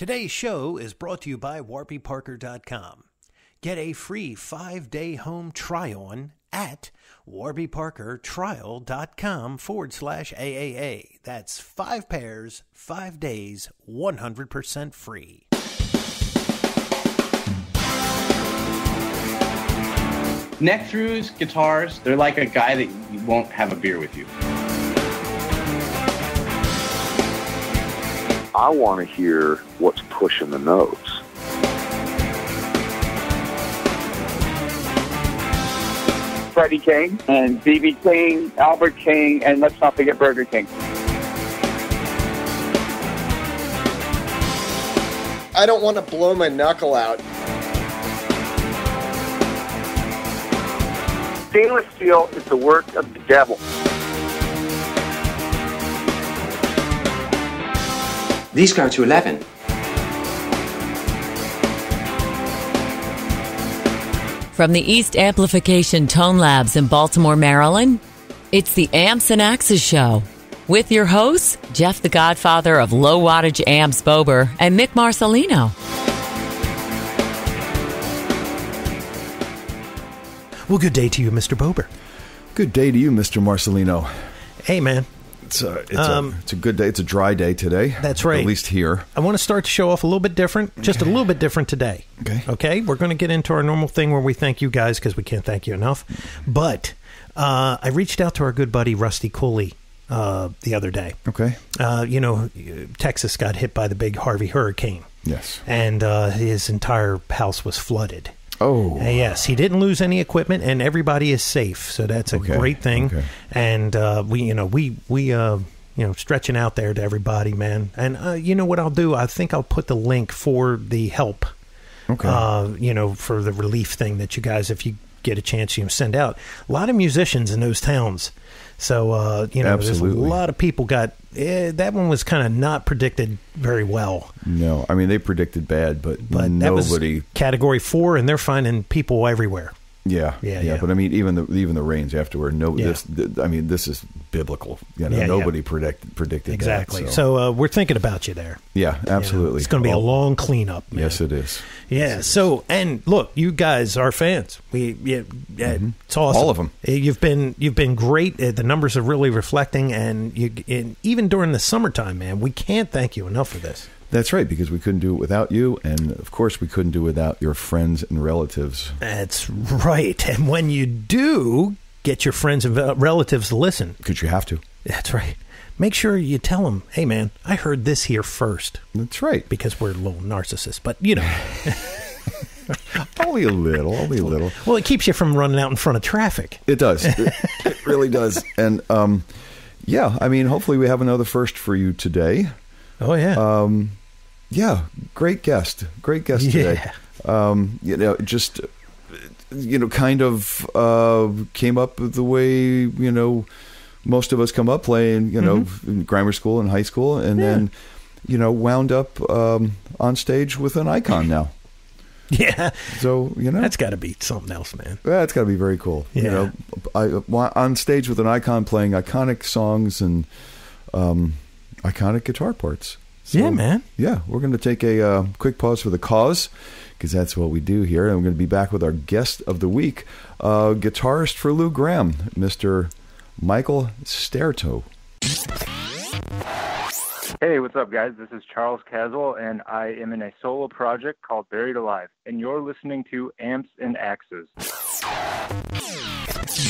Today's show is brought to you by warbyparker.com. Get a free 5-day home try-on at warbyparkertrial.com/AAA. That's 5 pairs, 5 days, 100% free. Neck-throughs, guitars, they're like a guy that won't have a beer with you. I want to hear what's pushing the notes. Freddie King and B.B. King, Albert King, and let's not forget Burger King. I don't want to blow my knuckle out. Stainless steel is the work of the devil. These go to 11. From the East Amplification Tone Labs in Baltimore, Maryland, it's the Amps and Axes Show. With your hosts, Jeff the Godfather of Low Wattage Amps Bober and Mick Marcelino. Well, good day to you, Mr. Bober. Good day to you, Mr. Marcelino. Hey, man. It's a good day. It's a dry day today. That's right. At least here. I want to start the show off a little bit different, just a little bit different today. Okay? We're going to get into our normal thing where we thank you guys because we can't thank you enough. But I reached out to our good buddy Rusty Cooley the other day. Okay. Texas got hit by the big Harvey hurricane. Yes. And his entire house was flooded. Oh. Yes, he didn't lose any equipment, and everybody is safe. So that's a great thing. Okay. And we stretching out there to everybody, man. And you know what I'll do? I think I'll put the link for the help. Okay. For the relief thing that you guys, if you get a chance, send out. A lot of musicians in those towns. So there's a lot of people got. That one was kind of not predicted very well. No, I mean they predicted bad, but nobody. That was Category 4, and they're finding people everywhere. Yeah. But I mean, even the rains afterward. This is biblical. Nobody predicted exactly. That, so we're thinking about you there. Yeah, absolutely. It's going to be a long cleanup, man. Yes, it is. Yeah. So, and look, you guys are fans. It's awesome. All of them. You've been great. The numbers are really reflecting, and even during the summertime, man, we can't thank you enough for this. That's right, because we couldn't do it without you, and of course we couldn't do it without your friends and relatives. That's right. And when you do get your friends and relatives to listen. Because you have to. That's right. Make sure you tell them, hey, man, I heard this here first. That's right. Because we're little narcissists, but Only a little. Well, it keeps you from running out in front of traffic. It does. It really does. And, hopefully we have another first for you today. Oh, yeah. Great guest today. Came up the way, most of us come up playing, in grammar school and high school, and then, wound up on stage with an icon now. Yeah. So, that's got to be something else, man. That's got to be very cool. Yeah. On stage with an icon playing iconic songs and iconic guitar parts. So, yeah, man. Yeah, we're going to take a quick pause for the cause, because that's what we do here. And we're going to be back with our guest of the week, guitarist for Lou Grahmm, Mr. Michael Staertow. Hey, what's up, guys? This is Charles Caswell, and I am in a solo project called Buried Alive, and you're listening to Amps and Axes.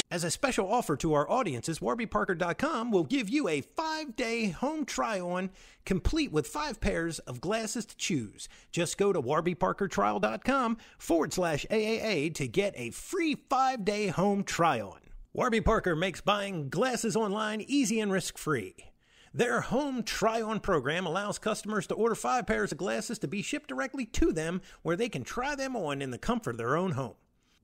As a special offer to our audiences, warbyparker.com will give you a 5-day home try-on complete with 5 pairs of glasses to choose. Just go to warbyparkertrial.com/AAA to get a free 5-day home try-on. Warby Parker makes buying glasses online easy and risk-free. Their home try-on program allows customers to order 5 pairs of glasses to be shipped directly to them, where they can try them on in the comfort of their own home.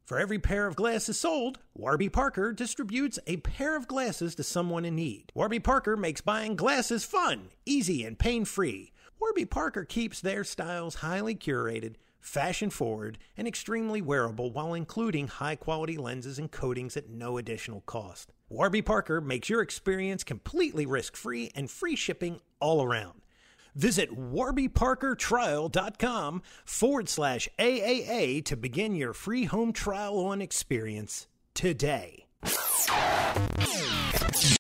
For every pair of glasses sold, Warby Parker distributes a pair of glasses to someone in need. Warby Parker makes buying glasses fun, easy, and pain-free. Warby Parker keeps their styles highly curated, fashion-forward, and extremely wearable, while including high-quality lenses and coatings at no additional cost. Warby Parker makes your experience completely risk-free and free shipping all around. Visit warbyparkertrial.com/AAA to begin your free home trial on experience today.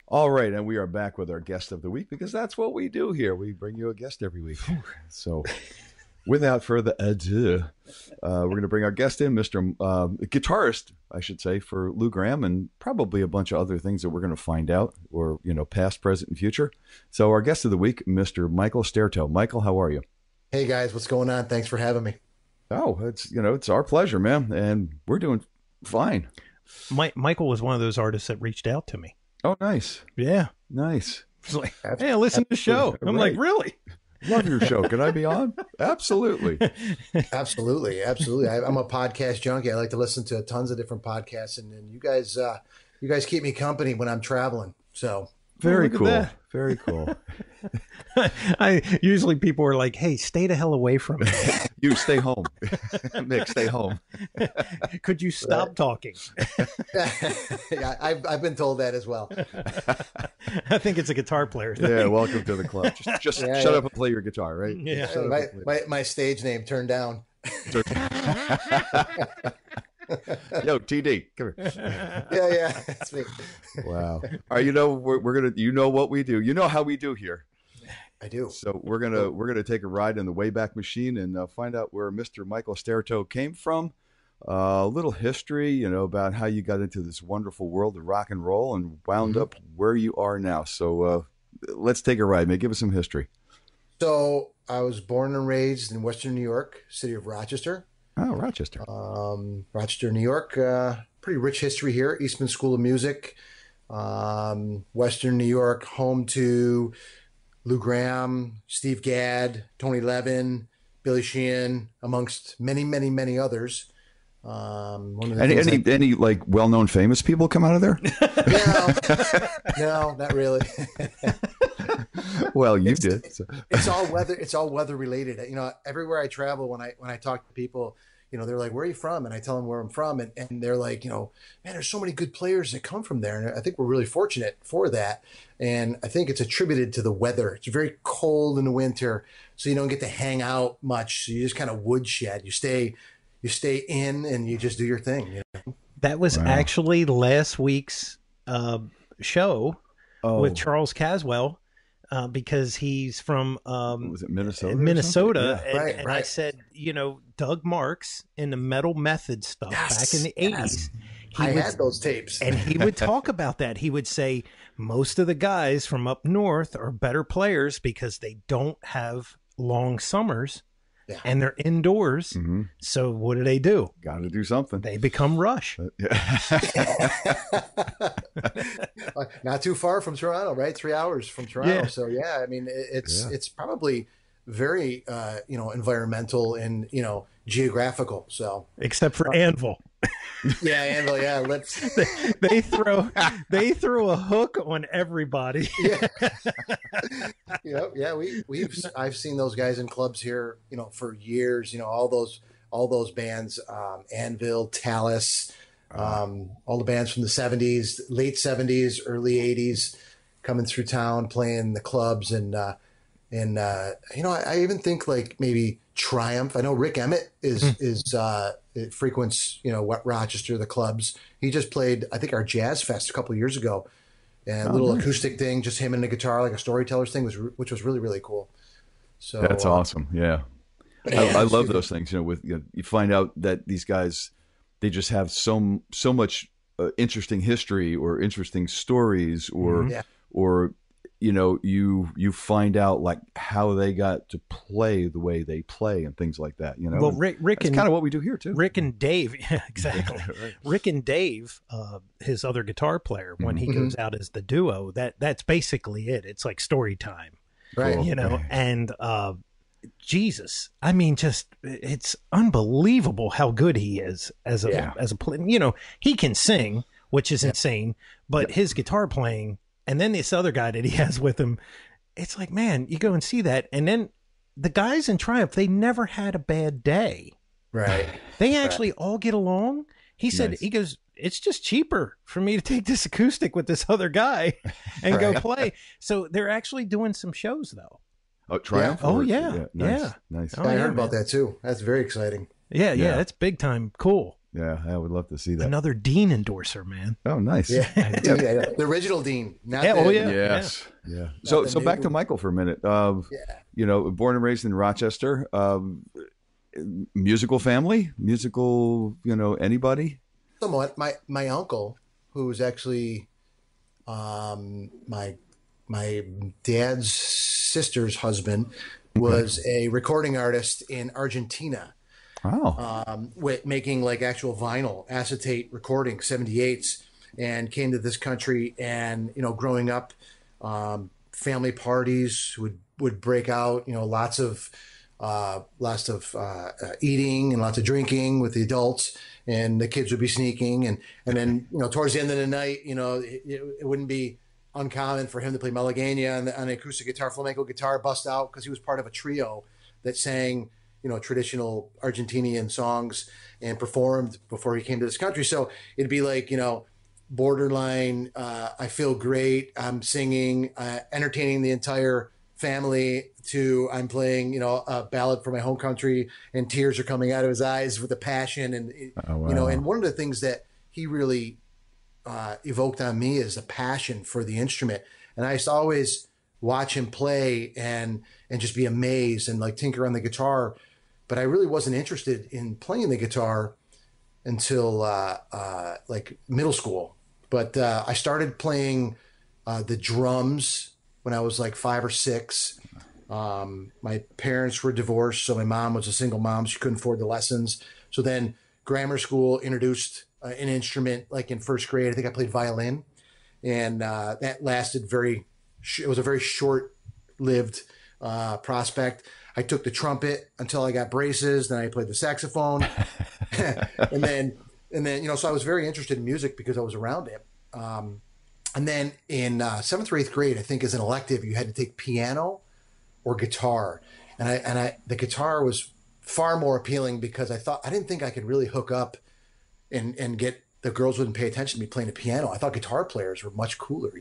All right, and we are back with our guest of the week because that's what we do here. We bring you a guest every week. So without further ado, we're going to bring our guest in, Mr. Guitarist, I should say, for Lou Grahmm, and probably a bunch of other things that we're going to find out, or, past, present, and future. So our guest of the week, Mr. Michael Staertow. Michael, how are you? Hey, guys, what's going on? Thanks for having me. Oh, it's our pleasure, man, and we're doing fine. Michael was one of those artists that reached out to me. Oh, nice. Yeah. Nice. It's like, hey, listen to the show. I'm like, really? Love your show. Can I be on? Absolutely. Absolutely. I'm a podcast junkie. I like to listen to tons of different podcasts, and you guys keep me company when I'm traveling. So very cool. Very cool. Usually people are like, hey, stay the hell away from me. You stay home. Mick, stay home. Could you stop talking? Yeah, I've been told that as well. I think it's a guitar player thing. Yeah, welcome to the club. Just shut up and play your guitar, right? Yeah. My stage name, Turned Down. Yo, TD, come here. Yeah, that's me. Wow. All right, we're gonna, what we do. You know how we do here. I do. So we're gonna take a ride in the Wayback Machine and find out where Mr. Michael Staertow came from. A little history, about how you got into this wonderful world of rock and roll and wound up where you are now. So let's take a ride, man. Give us some history. So I was born and raised in Western New York, city of Rochester. Oh, Rochester. Rochester, New York. Pretty rich history here. Eastman School of Music. Western New York, home to Lou Grahmm, Steve Gadd, Tony Levin, Billy Sheehan, amongst many, many, many others. Any like well-known famous people come out of there? No, not really. Well, you did. So. It's all weather related. Everywhere I travel, when I talk to people, they're like, "Where are you from?" And I tell them where I'm from, and they're like, man, there's so many good players that come from there, and I think we're really fortunate for that. And I think it's attributed to the weather. It's very cold in the winter, so you don't get to hang out much. So you just kind of woodshed. You stay in, and you just do your thing. That was actually last week's show with Charles Caswell. Because he's from was it Minnesota? Minnesota, yeah. And I said, Doug Marks in the Metal Method stuff back in the 80s. I had those tapes, and he would talk about that. He would say most of the guys from up north are better players because they don't have long summers. Yeah. And they're indoors. Mm-hmm. So what do? Got to do something. They become Rush. Not too far from Toronto, right? 3 hours from Toronto. Yeah. So yeah, I mean, it's probably very environmental and geographical. So except for Anvil. Yeah, Anvil. Yeah, they throw a hook on everybody. Yeah. I've seen those guys in clubs here, for years. All those bands, Anvil, Talus, all the bands from the '70s, late '70s, early '80s, coming through town, playing the clubs, and I even think like maybe Triumph. I know Rick Emmett it frequents, Rochester, the clubs. He just played, I think, our Jazz Fest a couple of years ago, and a little acoustic thing, just him and the guitar, like a storyteller's thing, which was really, really cool. So that's awesome. Yeah. I love those things, you find out that these guys, they just have so much interesting history or interesting stories or you find out like how they got to play the way they play and things like that. Well, Rick and kind of what we do here too. Rick and Dave, yeah, exactly. Right. Rick and Dave, his other guitar player, when he goes out as the duo, that's basically it. It's like story time, right? And Jesus, I mean, it's unbelievable how good he is as a player. He can sing, which is insane, but his guitar playing. And then this other guy that he has with him, it's like, man, you go and see that. And then the guys in Triumph, they never had a bad day. Right. They actually all get along. He said, he goes, it's just cheaper for me to take this acoustic with this other guy and go play. So they're actually doing some shows, though. Oh, Triumph? Oh, yeah. Nice. Nice. Oh, I yeah, heard about man. that too. That's very exciting. Yeah, Yeah. that's big time. Cool. Yeah, I would love to see that. Another Dean endorser, man. Oh, nice. Yeah. The original Dean. Not Yeah, the, oh, yeah. Yes. Yeah. the So back new- to Michael for a minute. Born and raised in Rochester. Musical family? Musical, anybody? Somewhat. My uncle, who was actually my dad's sister's husband, was a recording artist in Argentina. Oh. Making like actual vinyl acetate recording 78s, and came to this country. And growing up, family parties would break out. Lots of eating and lots of drinking with the adults, and the kids would be sneaking. And then towards the end of the night, it wouldn't be uncommon for him to play Malagueña on an acoustic guitar, flamenco guitar, bust out, because he was part of a trio that sang traditional Argentinian songs and performed before he came to this country. So it'd be like, borderline, I feel great, I'm singing, entertaining the entire family, to I'm playing, a ballad for my home country, and tears are coming out of his eyes with the passion. And, and one of the things that he really evoked on me is a passion for the instrument. And I used to always watch him play and just be amazed and like tinker on the guitar. But I really wasn't interested in playing the guitar until like middle school. But I started playing the drums when I was like 5 or 6. My parents were divorced, so my mom was a single mom. She couldn't afford the lessons. So then grammar school introduced an instrument. Like in first grade, I think I played violin, and that lasted it was a very short-lived prospect. I took the trumpet until I got braces. Then I played the saxophone, and then so I was very interested in music because I was around it. And then in 7th or 8th grade, I think as an elective, you had to take piano or guitar, and the guitar was far more appealing because I didn't think I could really hook up and get. The girls wouldn't pay attention to me playing the piano. I thought guitar players were much cooler.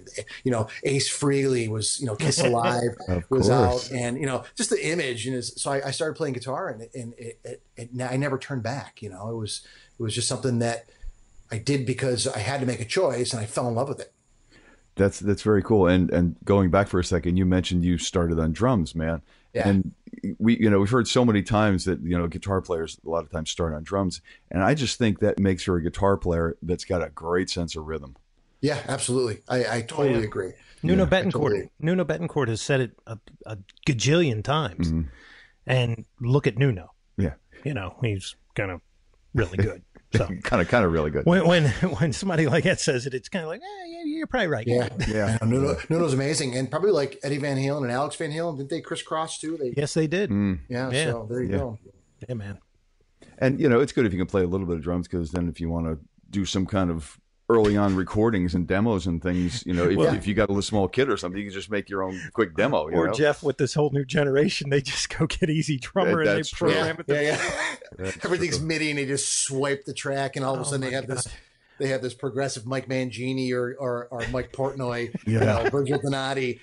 Ace Frehley was, Kiss Alive was out, and just the image. And so I started playing guitar, and I never turned back. It was just something that I did because I had to make a choice, and I fell in love with it. That's very cool. And going back for a second, you mentioned you started on drums, man. Yeah. And we've heard so many times that, guitar players a lot of times start on drums. And I just think that makes her a guitar player that's got a great sense of rhythm. Yeah, absolutely. I totally agree. Nuno Yeah, Betancourt. Nuno Betancourt has said it a gajillion times. Mm-hmm. And look at Nuno. Yeah. He's kind of really good. So kind of really good. When somebody like that says it, it's kind of like, yeah, you're probably right. Yeah. Nuno's amazing, and probably like Eddie Van Halen and Alex Van Halen. Didn't they crisscross too? Yes, they did. Yeah. So there you go. Yeah, man. And it's good if you can play a little bit of drums, because then if you want to do some kind of early on recordings and demos and things, if you got a little small kid or something, you can just make your own quick demo. Or Jeff, with this whole new generation, they just go get Easy Drummer and they program it. Everything's MIDI, and they just swipe the track, and all of a sudden they have this progressive Mike Mangini or Mike Portnoy, Virgil Donati,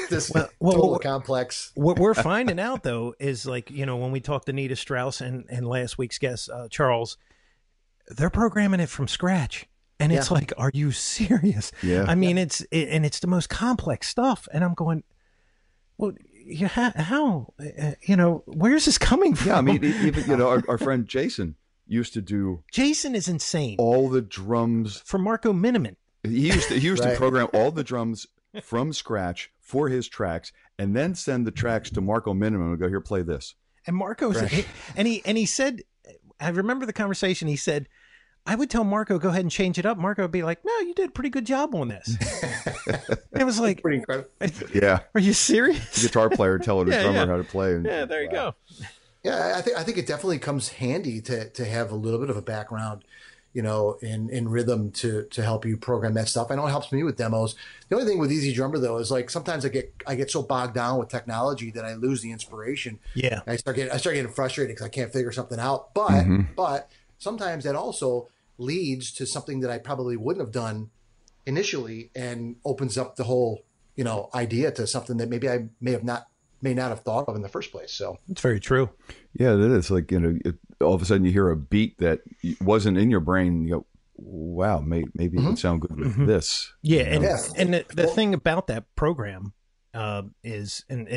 this total complex. What we're finding out though is like, when we talked to Nita Strauss and last week's guest, Charles, they're programming it from scratch. And it's like, are you serious? Yeah. I mean, it's the most complex stuff. And I'm going, well, how, where's this coming from? Yeah, I mean, even, our friend Jason used to do. Jason is insane. All the drums. For Marco Miniman. He used to program all the drums from scratch for his tracks, and then send the tracks to Marco Miniman and go, here, play this. And Marco, he said, I remember the conversation, he said, I would tell Marco, go ahead and change it up. Marco would be like, no, you did a pretty good job on this. It was like, pretty incredible. Yeah. Are you serious? The guitar player telling the drummer how to play. And, there you go. Yeah, I think it definitely comes handy to have a little bit of a background, in rhythm to help you program that stuff. I know it helps me with demos. The only thing with Easy Drummer though is like sometimes I get so bogged down with technology that I lose the inspiration. Yeah, I start getting frustrated because I can't figure something out. But sometimes that also leads to something that I probably wouldn't have done initially, and opens up the whole idea to something that maybe I may have not may not have thought of in the first place. So it's very true. Yeah, it is. Like, all of a sudden you hear a beat that wasn't in your brain. You go, wow, maybe it would sound good with this. Yeah. And the thing about that program is, and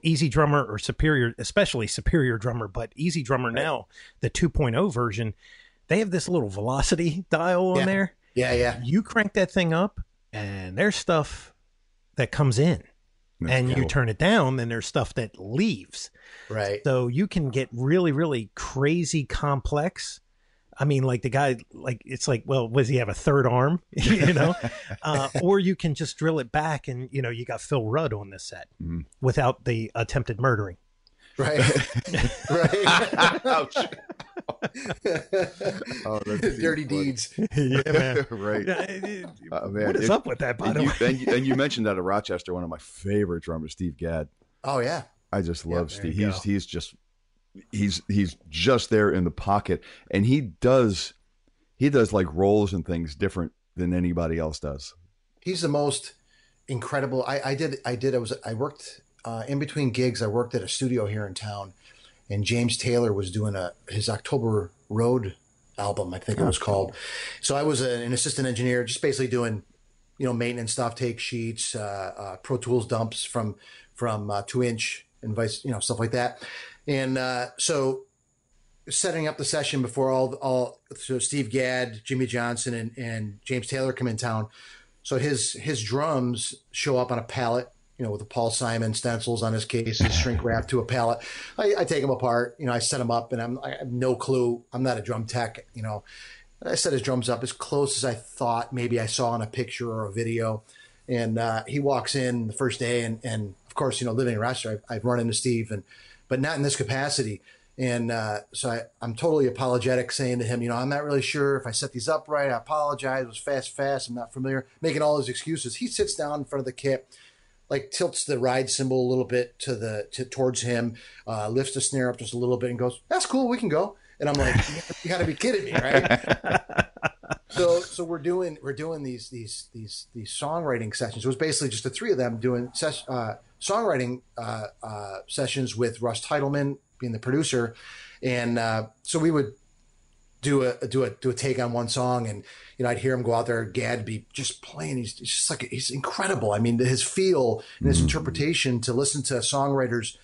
Easy Drummer or Superior, especially Superior Drummer, but Easy Drummer now, the 2.0 version, they have this little velocity dial on there. Yeah. You crank that thing up and there's stuff that comes in. That's and cool. You turn it down, and there's stuff that leaves. Right. So you can get really, really crazy complex. I mean, like the guy, like, it's like, well, does he have a third arm? Or you can just drill it back, and, you got Phil Rudd on this set without the attempted murdering. Right. Right. Ouch. Oh, that's dirty deeds. Yeah, man. Right. Man, what is up with that, by the way? And you mentioned that of Rochester, one of my favorite drummers, Steve Gadd. Oh yeah. I just love Steve. He's just there in the pocket, and he does like rolls and things different than anybody else does. He's the most incredible. I worked in between gigs. I worked at a studio here in town, and James Taylor was doing his October Road album, I think it was called. So I was an assistant engineer, just basically doing, maintenance stuff, take sheets, Pro Tools dumps from 2-inch and vice, stuff like that. And so setting up the session before so Steve Gadd, Jimmy Johnson, and James Taylor come in town. So his drums show up on a pallet, with the Paul Simon stencils on his cases, shrink wrapped to a pallet. I take them apart, I set them up, and I have no clue. I'm not a drum tech, I set his drums up as close as I thought maybe I saw in a picture or a video. And he walks in the first day, and of course, living in Rochester, I've run into Steve, but not in this capacity. And so I'm totally apologetic, saying to him, I'm not really sure if I set these up right. I apologize. It was fast. I'm not familiar. Making all his excuses. He sits down in front of the kit, like tilts the ride cymbal a little bit towards him, lifts the snare up just a little bit, and goes, "That's cool. We can go." And I'm like, "You got to be kidding me, right?" So we're doing these songwriting sessions. It was basically just the three of them doing songwriting sessions with Russ Titleman being the producer, and so we would do a take on one song, and I'd hear him go out there, Gadd be just playing. He's incredible. I mean, his feel and his interpretation to listen to a songwriter's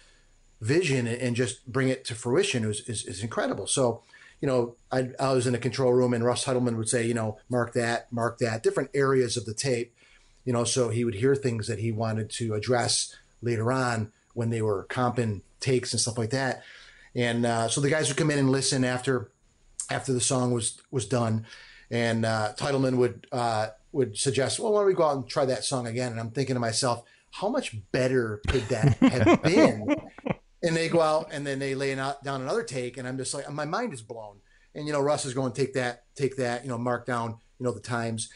vision and just bring it to fruition is incredible. So, I was in a control room, and Russ Titleman would say, mark that, different areas of the tape, so he would hear things that he wanted to address later on when they were comping takes and stuff like that. And so the guys would come in and listen after the song was done, and Titleman would suggest, well, why don't we go out and try that song again? And I'm thinking to myself, how much better could that have been? And they go out, and then they lay down another take, and I'm just like, my mind is blown. And Russ is going, take that, mark down, the times,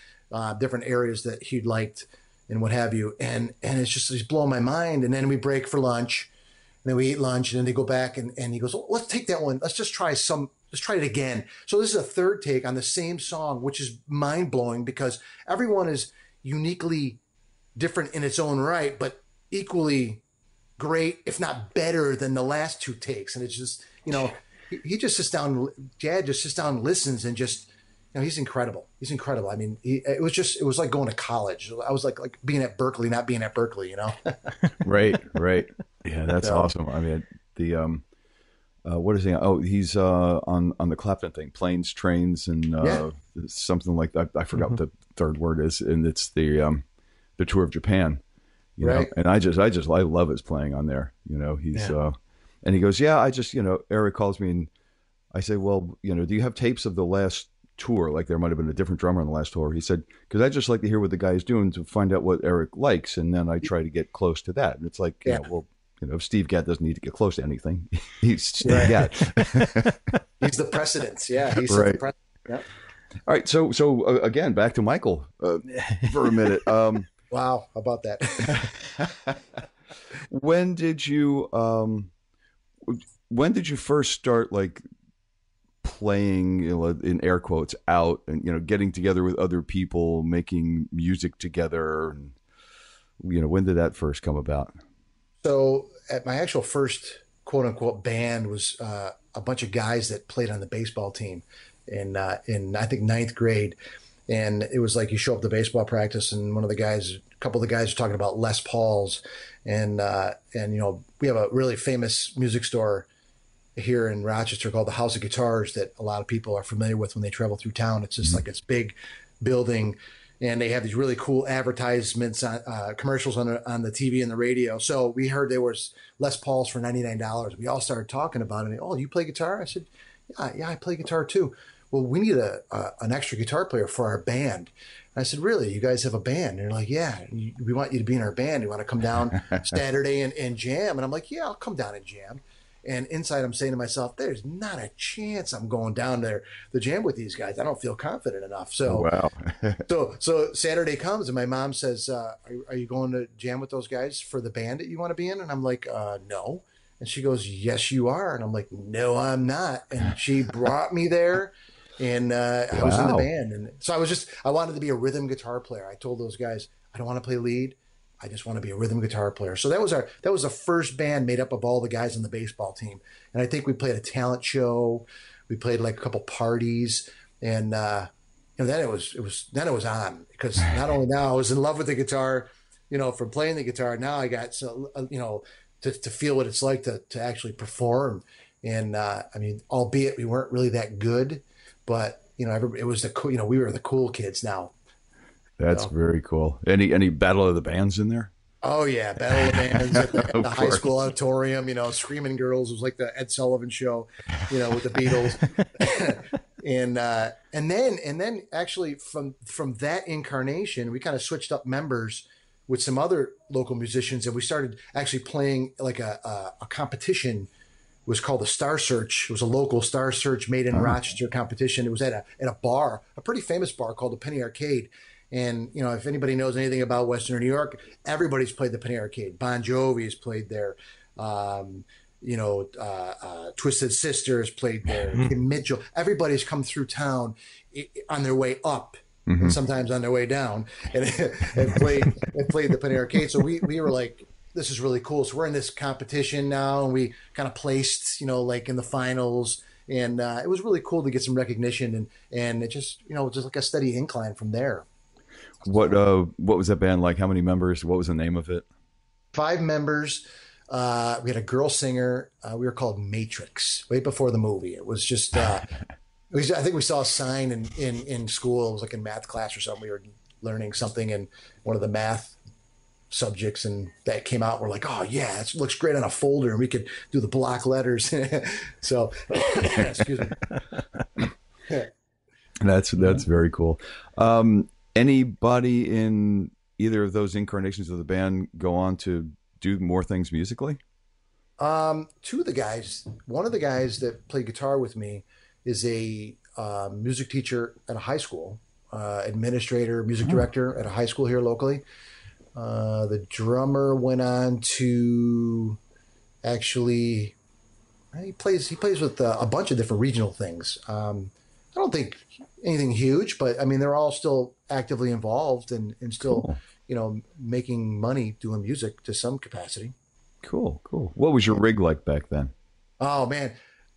different areas that he'd liked, and what have you. And it's blowing my mind. And then we break for lunch, and then we eat lunch, and then they go back, and he goes, well, let's take that one. Let's try it again. So this is a third take on the same song, which is mind blowing because everyone is uniquely different in its own right, but equally great, if not better than the last two takes. And it's just, he just sits down, Gadd just sits down and listens, and just, he's incredible. He's incredible. I mean, it was like going to college. I was like being at Berkeley, not being at Berkeley, Right. Yeah, that's awesome. I mean, the what is he? Oh, he's on the Clapton thing, Planes, Trains, and something like that. I forgot what the third word is, and it's the tour of Japan. You know, and I love his playing on there. He's and he goes, yeah, I just Eric calls me, and I say, well, do you have tapes of the last tour? Like there might have been a different drummer on the last tour. He said, because I just like to hear what the guy's doing to find out what Eric likes, and then I try to get close to that. And it's like, Steve Gadd doesn't need to get close to anything. He's Steve Gadd. He's the precedence. Yeah, he's the precedent. Yep. All right, so again, back to Michael for a minute. Wow, how about that? When did you first start like playing, in air quotes, out and getting together with other people, making music together, and when did that first come about? So at my actual first quote unquote band was a bunch of guys that played on the baseball team in I think ninth grade. And it was like you show up to baseball practice and a couple of the guys are talking about Les Pauls. And we have a really famous music store here in Rochester called the House of Guitars that a lot of people are familiar with when they travel through town. It's just like this big building, and they have these really cool advertisements on commercials on the TV and the radio. So we heard there was Les Pauls for $99. We all started talking about it. Oh, you play guitar? I said, yeah, I play guitar too. Well, we need an extra guitar player for our band. And I said, really? You guys have a band? And they're like, yeah, we want you to be in our band. You want to come down Saturday and jam? And I'm like, yeah, I'll come down and jam. And inside I'm saying to myself, there's not a chance I'm going down there to jam with these guys. I don't feel confident enough. So, wow. so Saturday comes and my mom says, are you going to jam with those guys for the band that you want to be in? And I'm like, no. And she goes, yes, you are. And I'm like, no, I'm not. And she brought me there. And I was in the band. And so I wanted to be a rhythm guitar player. I told those guys, I don't want to play lead. I just want to be a rhythm guitar player. So that was the first band made up of all the guys on the baseball team. And I think we played a talent show. We played like a couple parties, and then it was on, because not only now I was in love with the guitar, from playing the guitar. Now I got to feel what it's like to actually perform. And albeit we weren't really that good, but it was the cool. We were the cool kids now. That's very cool. Any Battle of the Bands in there? Oh yeah, Battle of the Bands at the high school auditorium. Screaming Girls was like the Ed Sullivan show, with the Beatles. and then actually from that incarnation, we kind of switched up members with some other local musicians, and we started actually playing like a competition. It was called the Star Search. It was a local Star Search made in Rochester competition. It was at a bar, a pretty famous bar called the Penny Arcade. And, if anybody knows anything about Western New York, everybody's played the Penny Arcade. Bon Jovi's played there. Twisted Sisters played there. Kim Mitchell. Everybody's come through town on their way up, and sometimes on their way down, and played the Penny Arcade. So we were like, this is really cool. So we're in this competition now, and we kind of placed, like in the finals. And it was really cool to get some recognition, and it just, just like a steady incline from there. What was that band like? How many members? What was the name of it? 5 members. We had a girl singer. We were called Matrix right before the movie. It was just, I think we saw a sign in school. It was like in math class or something. We were learning something in one of the math subjects, and that came out. We're like, oh yeah, it looks great on a folder, and we could do the block letters. So, excuse me. That's very cool. Anybody in either of those incarnations of the band go on to do more things musically? 2 of the guys. One of the guys that played guitar with me is a music teacher at a high school, administrator, music director at a high school here locally. The drummer went on to actually he plays with a bunch of different regional things. I don't think anything huge, but I mean, they're all still actively involved and still, making money doing music to some capacity. Cool. What was your rig like back then? Oh man,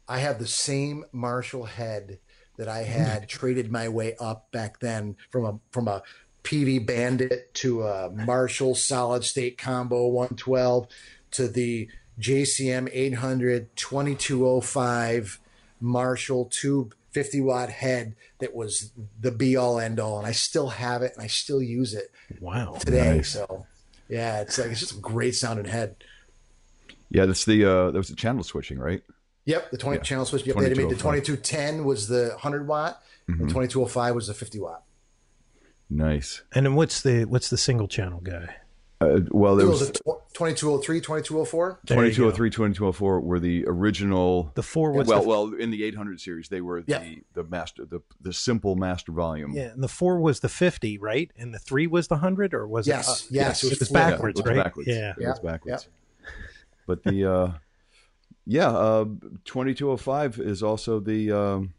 I have the same Marshall head that I had traded my way up back then from a PV Bandit to a Marshall solid state combo 112 to the JCM 800 2205 Marshall tube 50-watt head that was the be-all, end-all, and I still have it, and I still use it today. Nice. So, yeah, it's just a great sounding head. Yeah, that's there was the channel switching, right? Yep, the channel switch. Yep, they made the 2210 was the 100-watt, and 2205 was the 50-watt. Nice. And then what's the single channel guy? Well, there was 2203, 2204. 2203, 2204 were the original. The 4 was well in the 800 series they were the master, the simple master volume. Yeah, and the 4 was the 50, right? And the 3 was the 100, or was it? Yes, it was backwards, right? Backwards. Yeah, it was backwards. Yeah. But the 2205 is also the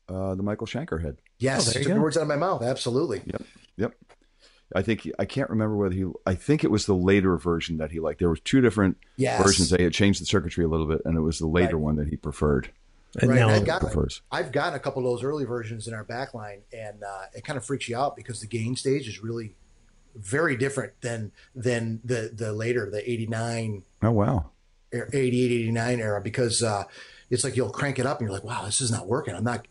Michael Schenker head. Yes, took the words out of my mouth. Absolutely. Yep. I can't remember whether I think it was the later version that he liked. There were two different versions. They had changed the circuitry a little bit, and it was the later one that he preferred. Right. Now I've gotten a couple of those early versions in our backline, and it kind of freaks you out because the gain stage is really very different than the later, the 89. Oh, wow. 88, 89 era, because it's like you'll crank it up and you're like, wow, this is not working. I'm not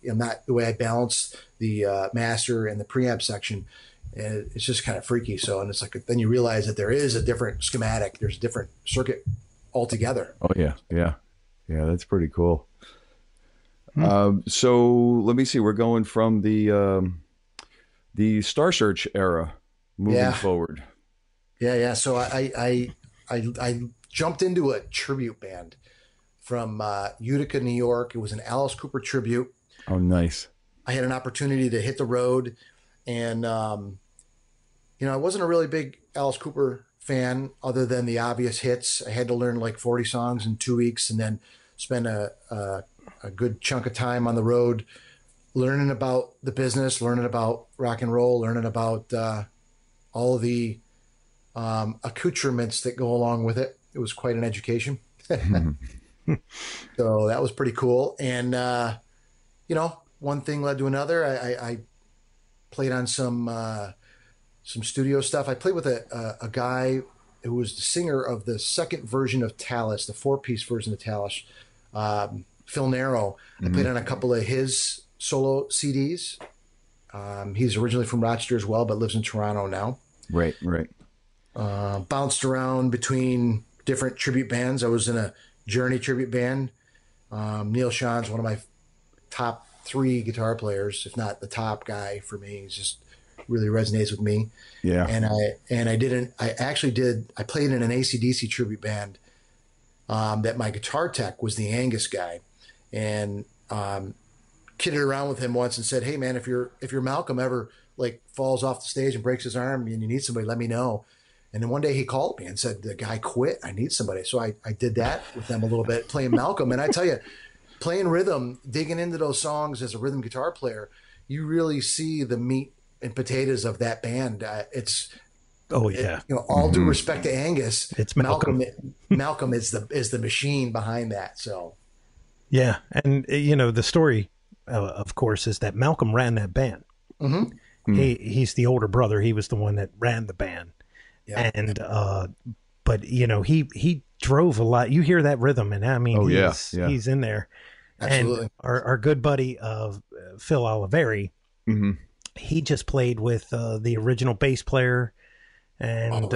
the way I balance the master and the preamp section. And it's just kind of freaky. So, and it's like, then you realize that there is a different schematic. There's a different circuit altogether. Oh yeah. Yeah. Yeah. That's pretty cool. So let me see. We're going from the Star Search era moving forward. Yeah. So I jumped into a tribute band from Utica, New York. It was an Alice Cooper tribute. Oh, nice. I had an opportunity to hit the road, and I wasn't a really big Alice Cooper fan other than the obvious hits. I had to learn like 40 songs in 2 weeks, and then spend a good chunk of time on the road learning about the business, learning about rock and roll, learning about all of the accoutrements that go along with it. It was quite an education. So that was pretty cool. And, one thing led to another. I played on some studio stuff. I played with a guy who was the singer of the second version of Talus, the 4-piece version of Talus, Phil Narrow. I played on a couple of his solo CDs. He's originally from Rochester as well, but lives in Toronto now. Right. Bounced around between different tribute bands. I was in a Journey tribute band. Neil Sean's one of my top 3 guitar players, if not the top guy for me. He's just really resonates with me. Yeah. And I played in an AC/DC tribute band that my guitar tech was the Angus guy, and kidded around with him once and said, "Hey man, if your Malcolm ever like falls off the stage and breaks his arm and you need somebody, let me know." And then one day he called me and said, "The guy quit. I need somebody." So I did that with them a little bit, playing Malcolm. And I tell you, playing rhythm, digging into those songs as a rhythm guitar player, you really see the meat and potatoes of that band. All due respect to Angus, it's Malcolm. Malcolm is the machine behind that. So, yeah, and the story, of course, is that Malcolm ran that band. Mm-hmm. He's the older brother. He was the one that ran the band. Yeah. And but he drove a lot. You hear that rhythm, and I mean, he's in there. Absolutely. And our good buddy of Phil Oliveri, he just played with the original bass player, and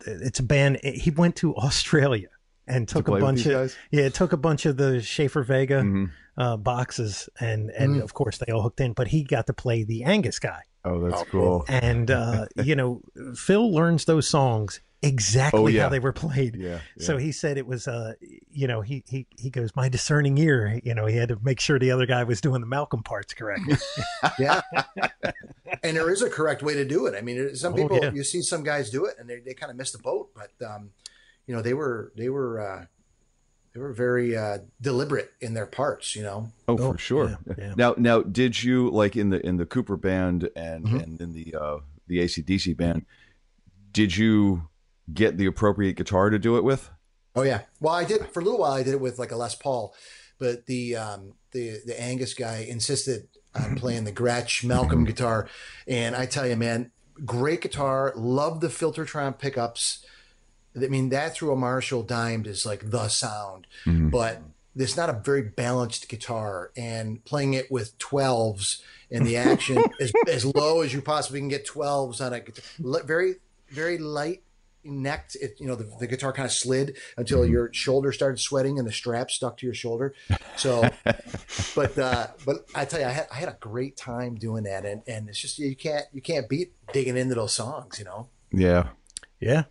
it's a band. He went to Australia and took a bunch of the Schaefer Vega boxes, and of course they all hooked in. But he got to play the Angus guy. Oh, that's cool. And Phil learns those songs exactly how they were played. Yeah. So he said it was he goes, my discerning ear, he had to make sure the other guy was doing the Malcolm parts correctly. Yeah. And there is a correct way to do it. I mean, some people, you see some guys do it and they kind of miss the boat, but they were very deliberate in their parts, Oh, for sure. Yeah. Now, did you, like in the Cooper band and in the AC/DC band, did you get the appropriate guitar to do it with? Oh yeah. Well, I did for a little while. I did it with like a Les Paul, but the Angus guy insisted on playing the Gretsch Malcolm guitar, and I tell you, man, great guitar. Love the Filtertron pickups. I mean, that through a Marshall dimed is like the sound, but it's not a very balanced guitar. And playing it with 12s and the action as low as you possibly can get 12s on a guitar, very, very light necked. The guitar kind of slid until your shoulder started sweating and the strap stuck to your shoulder. So, but I tell you, I had a great time doing that, and it's just you can't beat digging into those songs, Yeah. Yeah.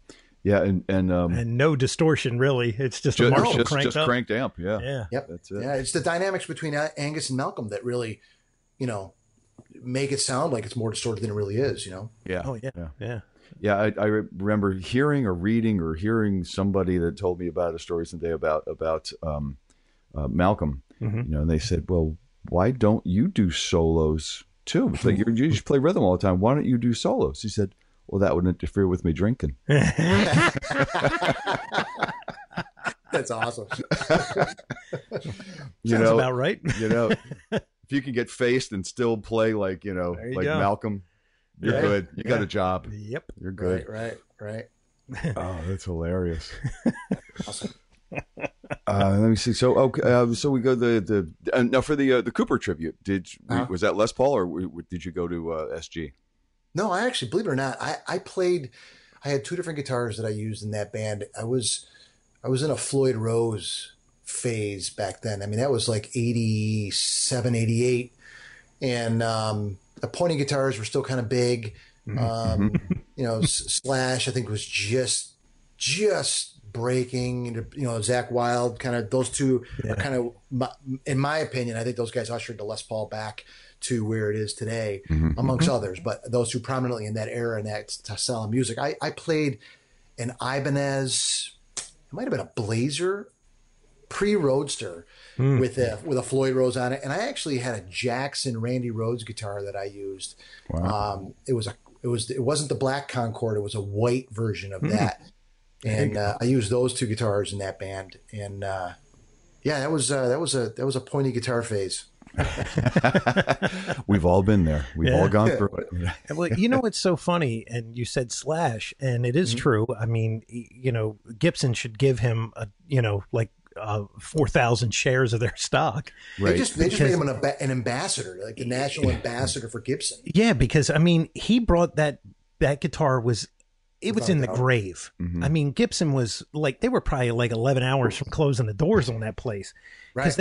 Yeah, and no distortion really. It's just a Marshall cranked amp. Yeah, yeah, yep. That's it. Yeah, it's the dynamics between Angus and Malcolm that really, make it sound like it's more distorted than it really is. Yeah. Oh yeah. Yeah. Yeah, I remember hearing or reading or hearing somebody that told me about a story someday about Malcolm. And they said, "Well, why don't you do solos too. It's like, you just play rhythm all the time. Why don't you do solos? He said, well, that would interfere with me drinking. That's awesome. Sounds about right. If you can get faced and still play like, like go. Malcolm, you're good. You got a job. Yep. You're good. Right. Oh, that's hilarious. Awesome. Let me see. So, so we go now for the Cooper tribute. Was that Les Paul or did you go to SG? No, I actually, believe it or not, I had two different guitars that I used in that band. I was in a Floyd Rose phase back then. I mean, that was like 87, 88. And the pointing guitars were still kind of big. Slash, I think, was just breaking. Zach Wilde, kind of, those two are kind of, in my opinion, I think those guys ushered the Les Paul back to where it is today, amongst others. But those two prominently in that era and that style of music. I played an Ibanez, it might have been a Blazer pre-Roadster with a Floyd Rose on it, and I actually had a Jackson Randy Rhoads guitar that I used. Wow. It wasn't the black Concorde, it was a white version of that, and I used those two guitars in that band, and that was a pointy guitar phase. We've all been there. We've all gone through it. Well, it's so funny, and you said Slash, and it is true. I mean, Gibson should give him 4,000 shares of their stock. Right. They just made him an ambassador, like the national ambassador for Gibson. Yeah, because I mean, he brought that guitar was in the grave. I mean, Gibson was like, they were probably like 11 hours from closing the doors on that place. Because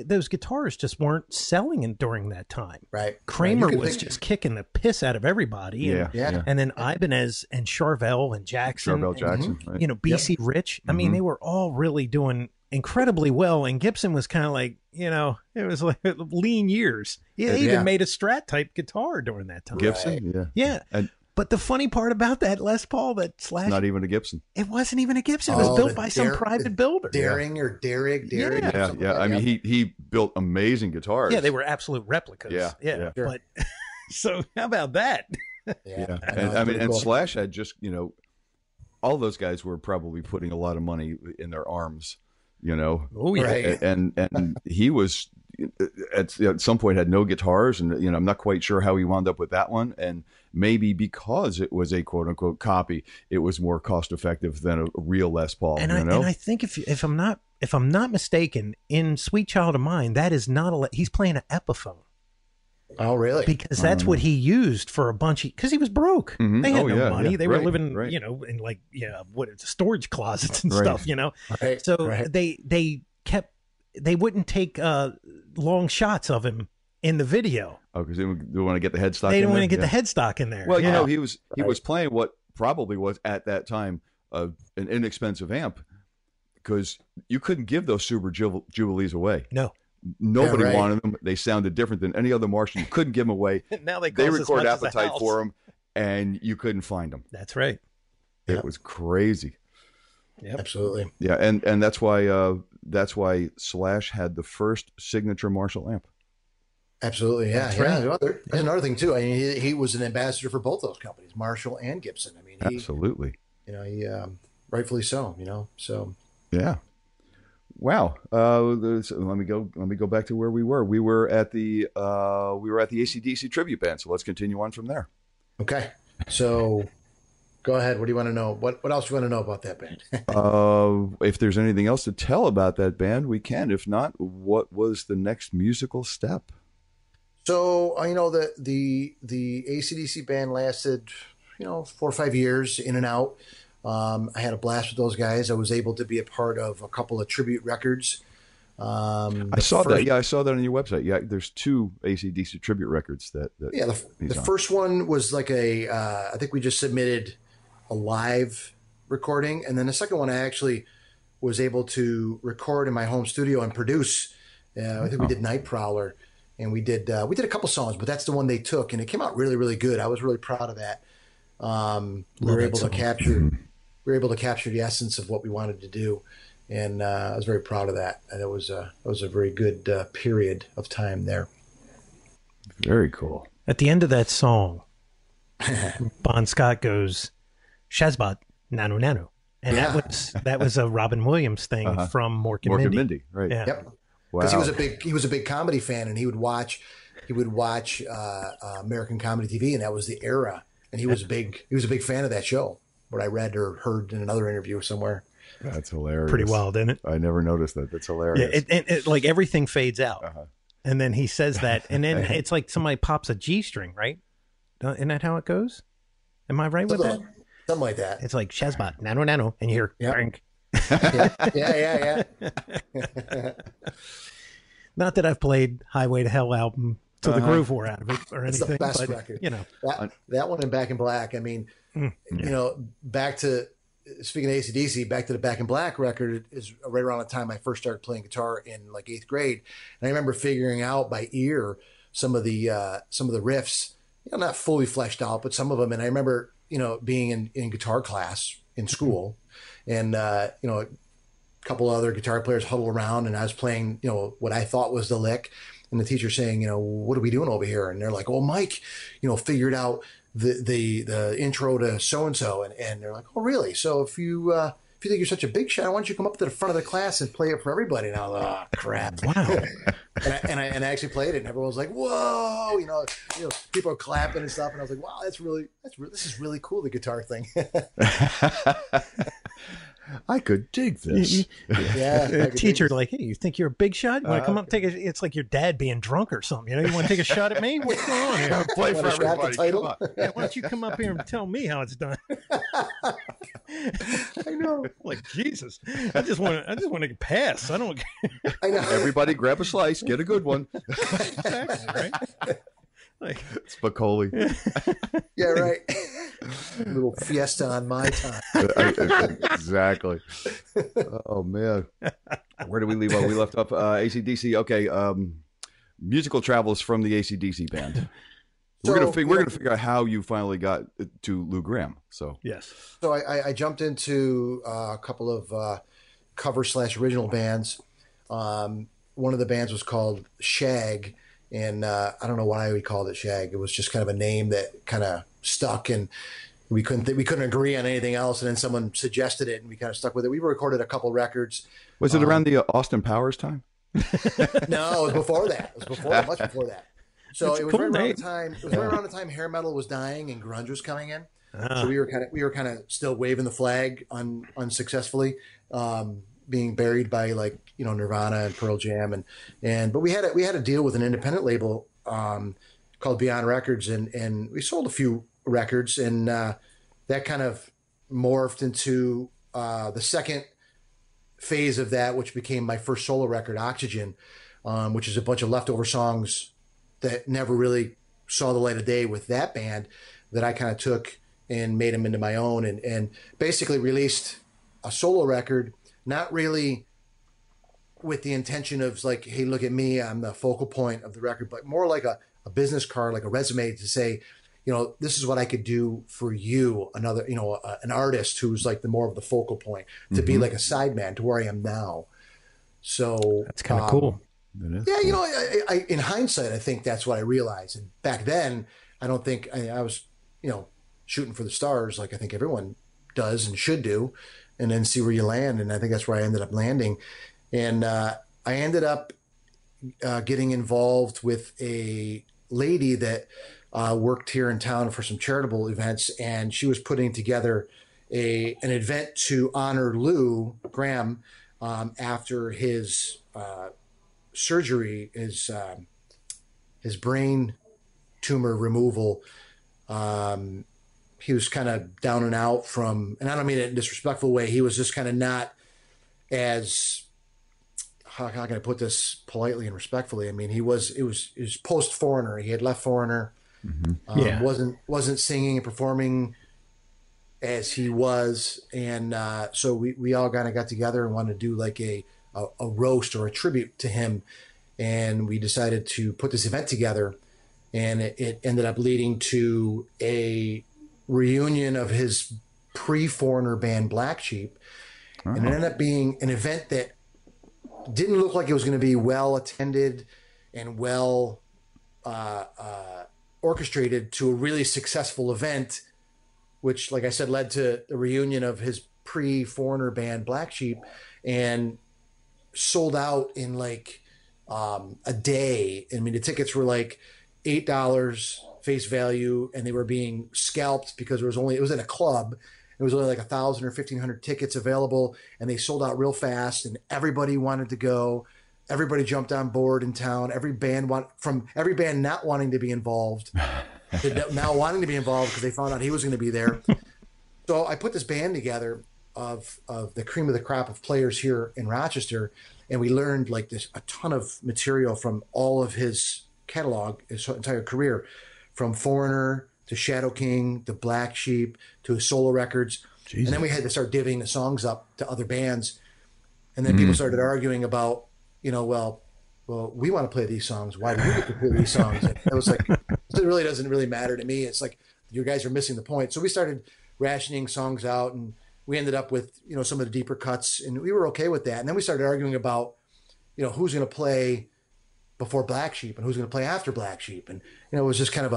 those guitars just weren't selling during that time. Right. Kramer was just kicking the piss out of everybody. And then Ibanez and Charvel and Jackson. Right. BC Rich. I mean, they were all really doing incredibly well. And Gibson was kind of like, it was like lean years. Yeah, they even made a Strat type guitar during that time. Gibson? Right. Yeah. But the funny part about that Les Paul, that Slash, not even a Gibson. It wasn't even a Gibson. It was built by some private builder. Daring or Derrick. Yeah. I mean, he built amazing guitars. Yeah, they were absolute replicas. Yeah. Sure. But so how about that? Yeah. And I mean, and Slash had just, all those guys were probably putting a lot of money in their arms, Oh yeah. Right. And he was at some point had no guitars, and I'm not quite sure how he wound up with that one, and maybe because it was a quote unquote copy, it was more cost effective than a real Les Paul. And I think if I'm not mistaken, in Sweet Child of Mine, that is not he's playing an Epiphone. Oh, really? Because that's what he used for a bunch of, because he was broke. They had no money. They were living, in like, storage closets and stuff, Right. So they wouldn't take long shots of him in the video. Oh, because they want to get the headstock. They didn't want to get the headstock in there. Well, he was playing what probably was at that time an inexpensive amp, because you couldn't give those Super Jubilees away. No. Nobody wanted them. They sounded different than any other Marshall. You couldn't give them away. Now they record Appetite for them, and you couldn't find them. That's right. It was crazy. Yep. Absolutely. Yeah, and that's why Slash had the first signature Marshall amp. Absolutely, yeah. That's right. Well, there's another thing too. I mean, he was an ambassador for both those companies, Marshall and Gibson. I mean, absolutely. He rightfully so. So yeah. Wow. Let me go back to where we were. We were at the AC/DC tribute band. So let's continue on from there. Okay. So go ahead. What do you want to know? What else do you want to know about that band? If there's anything else to tell about that band, we can. If not, what was the next musical step? So the AC/DC band lasted 4 or 5 years in and out. I had a blast with those guys. I was able to be a part of a couple of tribute records. I saw that. Yeah, I saw that on your website. Yeah, there's 2 AC/DC tribute records that the first one was like I think we just submitted a live recording, and then the second one I actually was able to record in my home studio and produce. I think we did Night Prowler, and we did a couple songs, but that's the one they took, and it came out really, really good. I was really proud of that. We were able to capture the essence of what we wanted to do, and I was very proud of that. And it was a very good period of time there. Very cool. At the end of that song, Bon Scott goes, Shazbot, nano, nano. And that was a Robin Williams thing from Mork and Mindy. Right. Yeah. Yep. Wow. Because he was a big comedy fan, and he would watch American Comedy TV, and that was the era. And he was a big fan of that show. What I read or heard in another interview somewhere. That's hilarious. Pretty wild, isn't it? I never noticed that. That's hilarious. Yeah, it like everything fades out, and then he says that, and then it's like somebody pops a G string, right? Isn't that how it goes? Am I right with that? Something like that. It's like Shazbot, nano, nano, and you hear drink. Yeah. Not that I've played Highway to Hell album till the groove wore out of it or anything. It's the best but, record. You know, that one and Back in Black. I mean, you know, back to speaking of AC/DC, back to the Back in Black record is right around the time I first started playing guitar in like 8th grade, and I remember figuring out by ear some of the riffs, you know, not fully fleshed out, but some of them. And I remember, you know, being in guitar class in school, and you know, a couple other guitar players huddled around, and I was playing, you know, what I thought was the lick, and the teacher saying, you know, what are we doing over here? And they're like, oh, Mike, you know, figured out the intro to so and so, and they're like, oh, really? So if you think you're such a big shot, why don't you come up to the front of the class and play it for everybody? And I was like, oh, crap. Wow. and I actually played it, and everyone was like, whoa, you know, people are clapping and stuff, and I was like, wow, this is really cool, the guitar thing. I could dig this. Yeah. Teacher, like, hey, you think you're a big shot? You want to come up, it's like your dad being drunk or something. You know, you want to take a shot at me? What's going on here? Play for everybody. Yeah, why don't you come up here and tell me how it's done? I know. Like, Jesus, I just want to pass. I don't. I know. Everybody, grab a slice. Get a good one. Exactly, right? Like Spicoli. Yeah, right. A little fiesta on my time. Exactly. Oh man, where do we leave off? We left off AC/DC. Okay, musical travels from the AC/DC band. We're gonna figure out how you finally got to Lou Grahmm. So yes. So I jumped into a couple of cover/original bands. One of the bands was called Shag. And I don't know why we called it Shag. It was just kind of a name that kind of stuck, and we couldn't agree on anything else. And then someone suggested it, and we kind of stuck with it. We recorded a couple records. Was it around the Austin Powers time? No, it was before that. It was much before that. So it was right around the time. It was right around the time hair metal was dying and grunge was coming in. So we were kind of still waving the flag unsuccessfully. Being buried by, like, you know, Nirvana and Pearl Jam, but we had a deal with an independent label called Beyond Records, and we sold a few records, and that kind of morphed into the second phase of that, which became my first solo record, Oxygen, which is a bunch of leftover songs that never really saw the light of day with that band, that I kind of took and made them into my own, and basically released a solo record. Not really with the intention of like, hey, look at me, I'm the focal point of the record, but more like a business card, like a resume to say, you know, this is what I could do for you, another, you know, an artist who's like the more of the focal point, to be like a sideman to where I am now. So that's kind of cool. Yeah, cool. You know, I in hindsight, I think that's what I realized. And back then, I don't think I was, you know, shooting for the stars like I think everyone does and should do, and then see where you land. And I think that's where I ended up landing. And I ended up getting involved with a lady that worked here in town for some charitable events, and she was putting together an event to honor Lou Grahmm after his surgery, his brain tumor removal. He was kind of down and out from, and I don't mean it in a disrespectful way, he was just kind of not as, how can I put this politely and respectfully? I mean, it was post Foreigner. He had left Foreigner. Mm-hmm. Wasn't singing and performing as he was, and so we all kind of got together and wanted to do like a roast or a tribute to him, and we decided to put this event together, and it ended up leading to a reunion of his pre-Foreigner band Black Sheep, and it ended up being an event that didn't look like it was going to be well attended and well orchestrated to a really successful event, which, like I said, led to the reunion of his pre-Foreigner band Black Sheep, and sold out in like a day. I mean, the tickets were like $8 face value, and they were being scalped because it was in a club. It was only like 1,000 or 1,500 tickets available, and they sold out real fast, and everybody wanted to go. Everybody jumped on board in town. Every band not wanting to be involved to now wanting to be involved because they found out he was going to be there. So I put this band together of the cream of the crop of players here in Rochester, and we learned like a ton of material from all of his catalog, his entire career, from Foreigner to Shadow King to Black Sheep to his solo records. Jesus. And then we had to start divvying the songs up to other bands. And then people started arguing about, well, we want to play these songs. Why do you get to play these songs? And it was like, it really doesn't really matter to me. It's like, you guys are missing the point. So we started rationing songs out, and we ended up with, some of the deeper cuts, and we were okay with that. And then we started arguing about, who's going to play before Black Sheep and who's going to play after Black Sheep. And, it was just kind of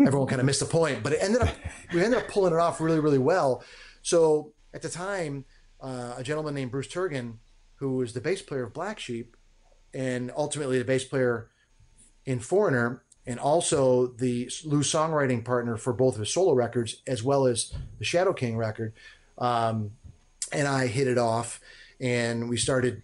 everyone kind of missed the point, but we ended up pulling it off really, really well. So at the time, a gentleman named Bruce Turgan, who was the bass player of Black Sheep and ultimately the bass player in Foreigner, and also the Lou songwriting partner for both of his solo records, as well as the Shadow King record. And I hit it off, and we started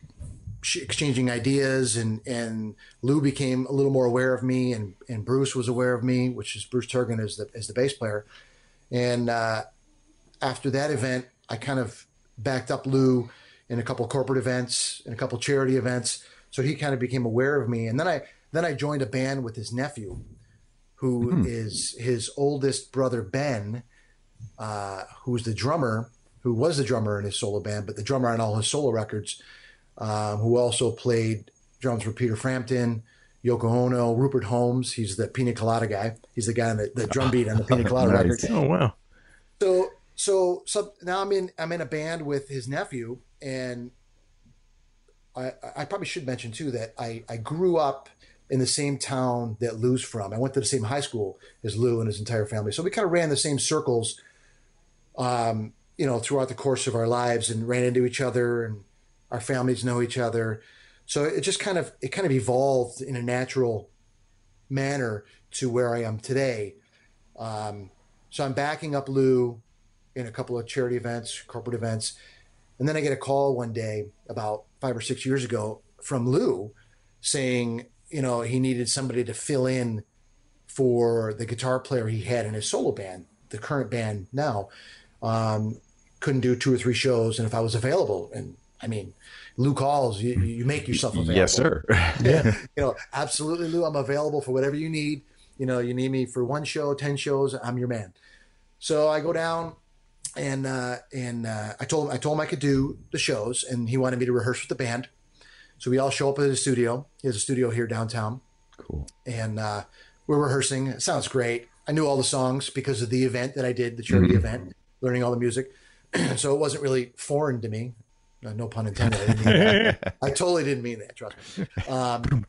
exchanging ideas, and Lou became a little more aware of me, and Bruce was aware of me, which is Bruce Turgan as the bass player. And after that event, I kind of backed up Lou in a couple of corporate events and a couple of charity events. So he kind of became aware of me. And then I joined a band with his nephew, who is his oldest brother, Ben, who was the drummer in his solo band, but the drummer on all his solo records, who also played drums for Peter Frampton, Yoko Ono, Rupert Holmes. He's the Pina Colada guy. He's the guy on the drum beat on the Pina Colada records. Oh, wow. So now I'm in a band with his nephew, and I probably should mention too that I grew up in the same town that Lou's from. I went to the same high school as Lou and his entire family. So we kind of ran the same circles, throughout the course of our lives, and ran into each other, and our families know each other. So it just kind of evolved in a natural manner to where I am today. So I'm backing up Lou in a couple of charity events, corporate events. And then I get a call one day about 5 or 6 years ago from Lou saying, he needed somebody to fill in for the guitar player he had in his solo band, the current band now. Couldn't do 2 or 3 shows, and if I was available, and I mean, Lou calls, you make yourself available. Yes, sir. Yeah. Absolutely, Lou, I'm available for whatever you need. You need me for 1 show, 10 shows, I'm your man. So I go down, and I told him I could do the shows, and he wanted me to rehearse with the band. So we all show up at his studio. He has a studio here downtown. Cool. And we're rehearsing. It sounds great. I knew all the songs because of the event that I did, the charity event, learning all the music. So it wasn't really foreign to me. No pun intended. I didn't mean that. I totally didn't mean that. Trust me.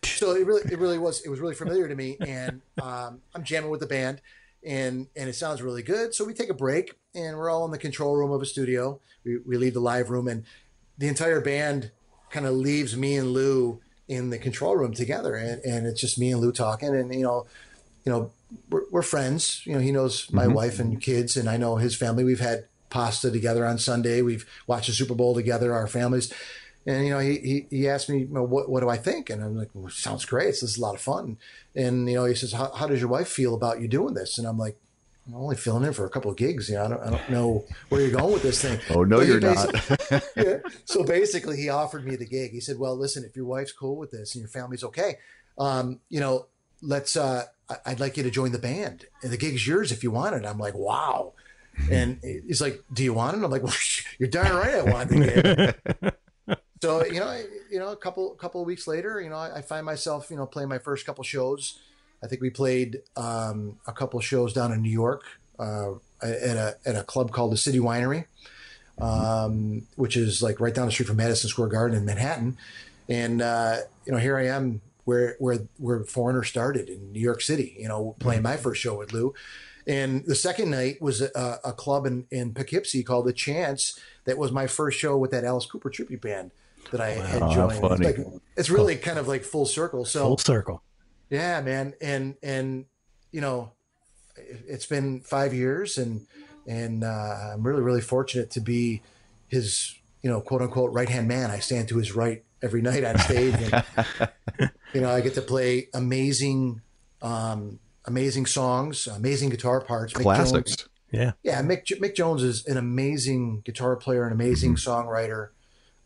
So it was really familiar to me, and I'm jamming with the band, and it sounds really good. So we take a break, and we're all in the control room of a studio. We leave the live room, and the entire band kind of leaves me and Lou in the control room together, and it's just me and Lou talking, and we're friends. He knows my wife and kids, and I know his family. We've had pasta together on Sunday. We've watched the Super Bowl together, our families. And, he asked me, what do I think? And I'm like, well, sounds great. This is a lot of fun. And, he says, how does your wife feel about you doing this? And I'm like, I'm only filling in for a couple of gigs. I don't know where you're going with this thing. Oh, no, you're not. Yeah. So basically he offered me the gig. He said, well, listen, if your wife's cool with this and your family's okay, let's, I'd like you to join the band, and the gig's yours if you want it. I'm like, wow. And he's like, do you want it? I'm like, well, you're darn right I want the gig. So, a couple of weeks later, I find myself, playing my first couple shows. I think we played a couple shows down in New York at a club called the City Winery, which is like right down the street from Madison Square Garden in Manhattan. And, here I am where Foreigner started in New York City, you know, playing my first show with Lou. And the second night was a club in Poughkeepsie called The Chance. That was my first show with that Alice Cooper tribute band that I had joined. It's really kind of like full circle. So full circle. Yeah, man. And you know, it's been 5 years, and I'm really, really fortunate to be his, you know, quote unquote right-hand man. I stand to his right every night on stage. And, you know, I get to play amazing songs, amazing guitar parts. Classics. Mick Jones is an amazing guitar player, an amazing songwriter.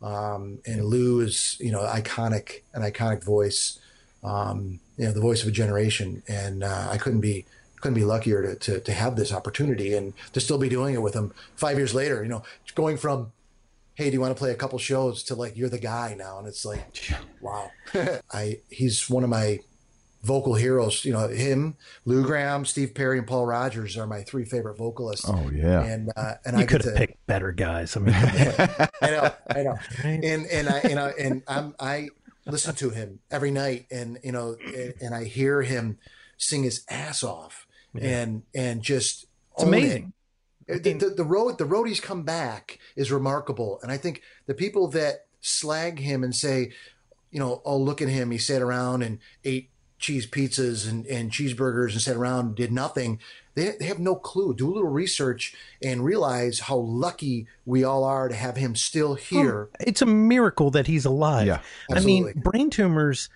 And Lou is, you know, an iconic voice, you know, the voice of a generation. And I couldn't be luckier to have this opportunity and to still be doing it with him 5 years later, you know, going from, hey, do you want to play a couple shows to like, you're the guy now. And it's like, wow. He's one of my vocal heroes, you know, him, Lou Grahmm, Steve Perry, and Paul Rogers are my three favorite vocalists. Oh yeah. And you could have picked better guys. I mean, I know. And I listen to him every night, and, you know, and I hear him sing his ass off, and just it's amazing. The road he's come back is remarkable. And I think the people that slag him and say, you know, oh, look at him, he sat around and ate cheese pizzas and cheeseburgers and sat around and did nothing. They have no clue. Do a little research and realize how lucky we all are to have him still here. It's a miracle that he's alive. Yeah, absolutely. I mean, brain tumors,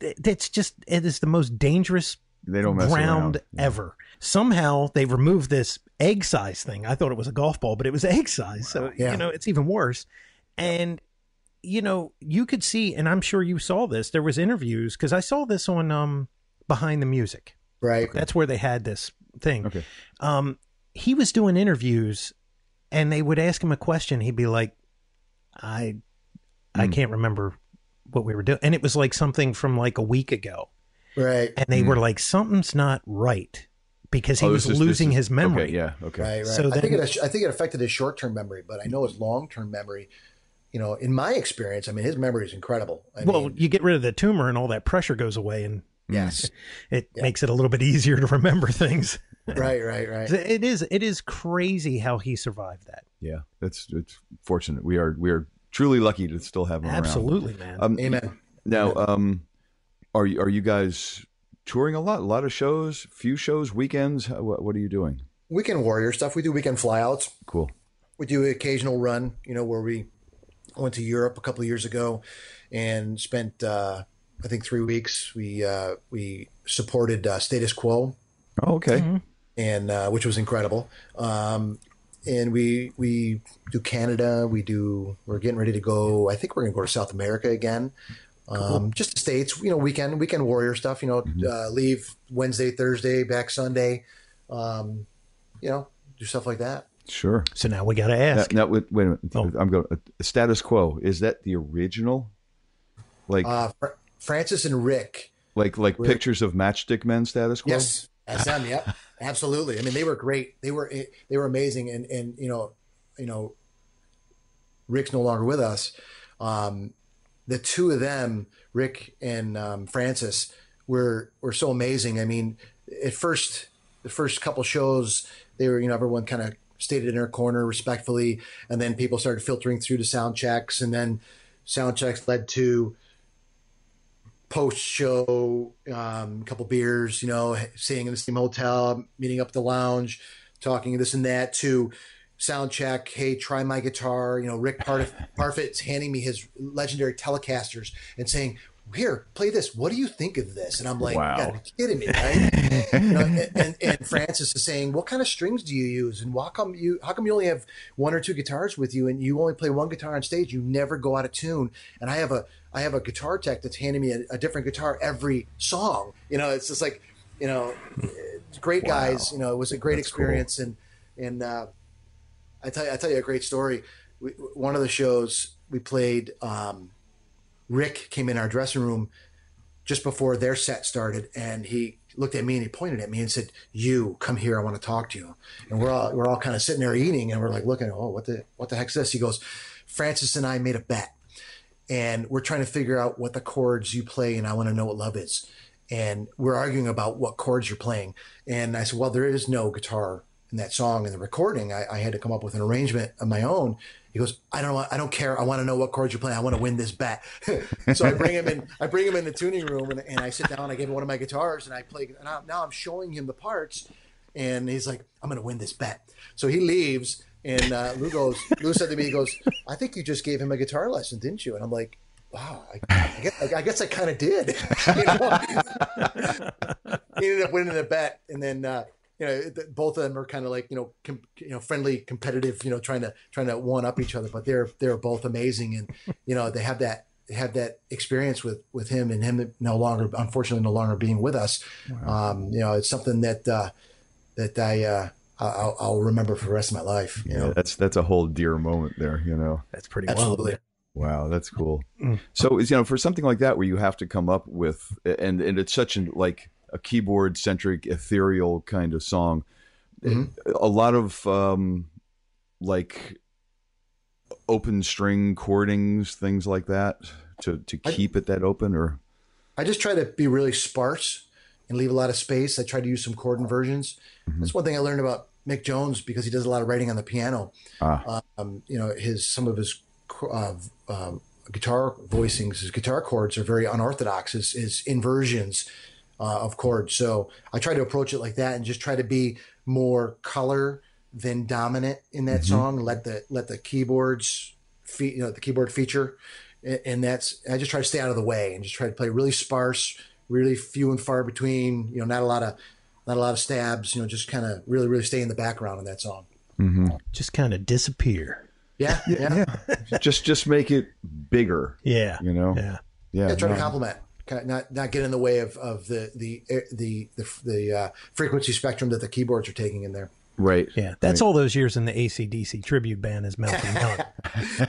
it is the most dangerous they don't mess ground around. ever. Somehow they removed this egg size thing. I thought it was a golf ball, but it was egg size. So, you know, it's even worse. And, you know, you could see, and I'm sure you saw this, there was interviews, because I saw this on Behind the Music. Right. That's where they had this thing. Okay. He was doing interviews, and they would ask him a question. He'd be like, I can't remember what we were doing. And it was like something from like a week ago. Right. And they were like, something's not right, because he was losing his memory. Okay, yeah, okay. Right. So I think it affected his short-term memory, but I know his long-term memory, you know, in my experience, I mean, his memory is incredible. I mean, you get rid of the tumor and all that pressure goes away, and yes, it makes it a little bit easier to remember things. Right. It is crazy how he survived that. Yeah, it's fortunate. We are truly lucky to still have him Absolutely, around. man. Amen. Now, are you guys touring a lot of shows, few shows, weekends? What are you doing? Weekend warrior stuff. We do weekend flyouts. Cool. We do an occasional run, you know, where we went to Europe a couple of years ago and spent, I think, 3 weeks. We supported Status Quo. Oh, okay. Mm-hmm. And which was incredible. And we do Canada. We're getting ready to go. I think we're going to go to South America again. Cool. Just the States, you know, weekend warrior stuff, you know, leave Wednesday, Thursday, back Sunday, you know, do stuff like that. Sure. So now we got to ask. Now, wait a minute. I'm going. Status Quo, is that the original? Like Francis and Rick. Like Rick. Pictures of Matchstick Men Status Quo? Yes. That's them. Yep. Absolutely. I mean, they were great. They were amazing. And you know, Rick's no longer with us. The two of them, Rick and Francis, were so amazing. I mean, the first couple shows, they were, you know, everyone kind of stayed in their corner respectfully, and then people started filtering through to sound checks, and then sound checks led to post show, a couple beers, you know, staying in the same hotel, meeting up at the lounge, talking this and that, to sound check. Hey, try my guitar. You know, Rick Parfitt's handing me his legendary Telecasters and saying, here, play this. What do you think of this? And I'm like, wow. You gotta be kidding me, right? You know, and Francis is saying, what kind of strings do you use? And how come you only have one or two guitars with you, and you only play one guitar on stage? You never go out of tune. And I have a guitar tech that's handing me a different guitar every song. You know, it's just like, you know, great guys. You know, it was a great experience. Cool. And I tell you a great story. One of the shows we played, Rick came in our dressing room just before their set started, and he looked at me and he pointed at me and said, "You come here. I want to talk to you." And we're all kind of sitting there eating, and we're like looking, oh, what the heck's this? He goes, "Francis and I made a bet. and we're trying to figure out what the chords you play, and I want to know what love is. And we're arguing about what chords you're playing. And I said, well, there is no guitar in that song in the recording. I had to come up with an arrangement of my own. He goes, I don't care. I want to know what chords you're playing. I want to win this bet. So I bring him in the tuning room, and I sit down, I give him one of my guitars, and I play. And now I'm showing him the parts, and he's like, I'm going to win this bet. So he leaves, and Lou said to me, he goes, I think you just gave him a guitar lesson, didn't you? And I'm like, wow, I guess I kind of did. He ended up winning the bet, and then both of them are kind of like friendly, competitive, trying to one up each other. But they're both amazing, and they have that experience with him, and him unfortunately no longer being with us. Wow. It's something that I'll remember for the rest of my life. That's a whole dear moment there. That's pretty absolutely. Wild. Wow, that's cool. So, for something like that, where you have to come up with, and it's such like a keyboard centric, ethereal kind of song, a lot of like open string chordings, things like that, to keep it that open. Or I just try to be really sparse and leave a lot of space. I try to use some chord inversions. That's one thing I learned about Mick Jones, because he does a lot of writing on the piano. Some of his guitar voicings, his guitar chords are very unorthodox, his inversions of chords. So I try to approach it like that, and just try to be more color than dominant in that song. Let the keyboards the keyboard feature, and I just try to stay out of the way and just try to play really sparse, really few and far between. Not a lot of stabs. Just kind of really stay in the background in that song. Just kind of disappear. Yeah. just make it bigger. Yeah. Try to complement, not get in the way of the frequency spectrum that the keyboards are taking in there. Right. Yeah. That's all those years in the AC/DC tribute band is melting down,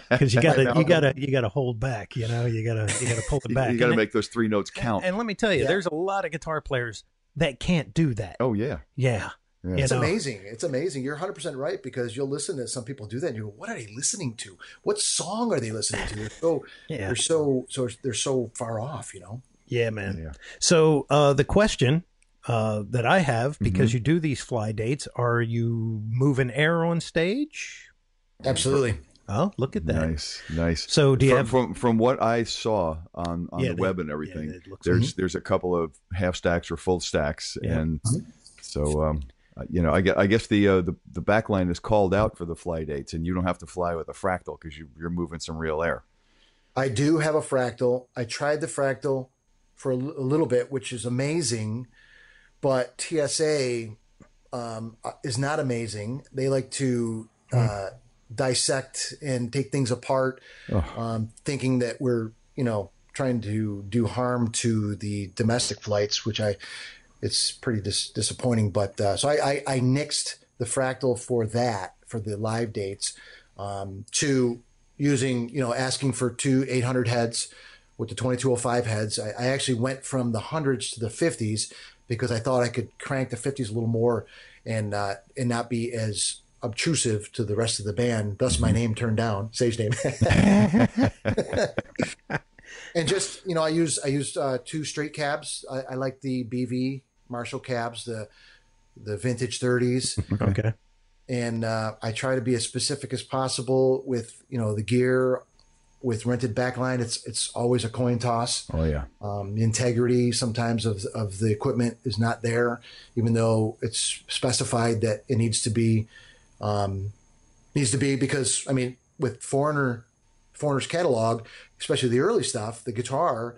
because you gotta hold back. You gotta pull it back. You gotta make those three notes count. And let me tell you, there's a lot of guitar players that can't do that. Oh yeah. Yeah. It's amazing. It's amazing. You're 100% right, because you'll listen to some people do that, and you go, "What are they listening to? What song are they listening to?" They're so far off. Yeah, man. Yeah. So the question that I have, because you do these fly dates, are you moving air on stage? Absolutely. Oh, look at that! Nice. So, do you from what I saw on the web and everything? There's a couple of half stacks or full stacks, and so. I guess the back line is called out for the fly dates, and you don't have to fly with a fractal because you're moving some real air. I do have a fractal. I tried the fractal for a little bit, which is amazing, but TSA is not amazing. They like to dissect and take things apart, thinking that we're trying to do harm to the domestic flights, which it's pretty disappointing. But so I nixed the fractal for the live dates, to using, asking for two 800 heads with the 2205 heads. I actually went from the hundreds to the 50s, because I thought I could crank the 50s a little more and not be as obtrusive to the rest of the band. Thus my name turned down, stage name. And just, I use two straight cabs. I like the BV Marshall cabs, the vintage 30s. Okay. And I try to be as specific as possible with, the gear. With rented backline, it's always a coin toss. Oh yeah. The integrity sometimes of the equipment is not there, even though it's specified that it needs to be, because with Foreigner's catalog, especially the early stuff, the guitar,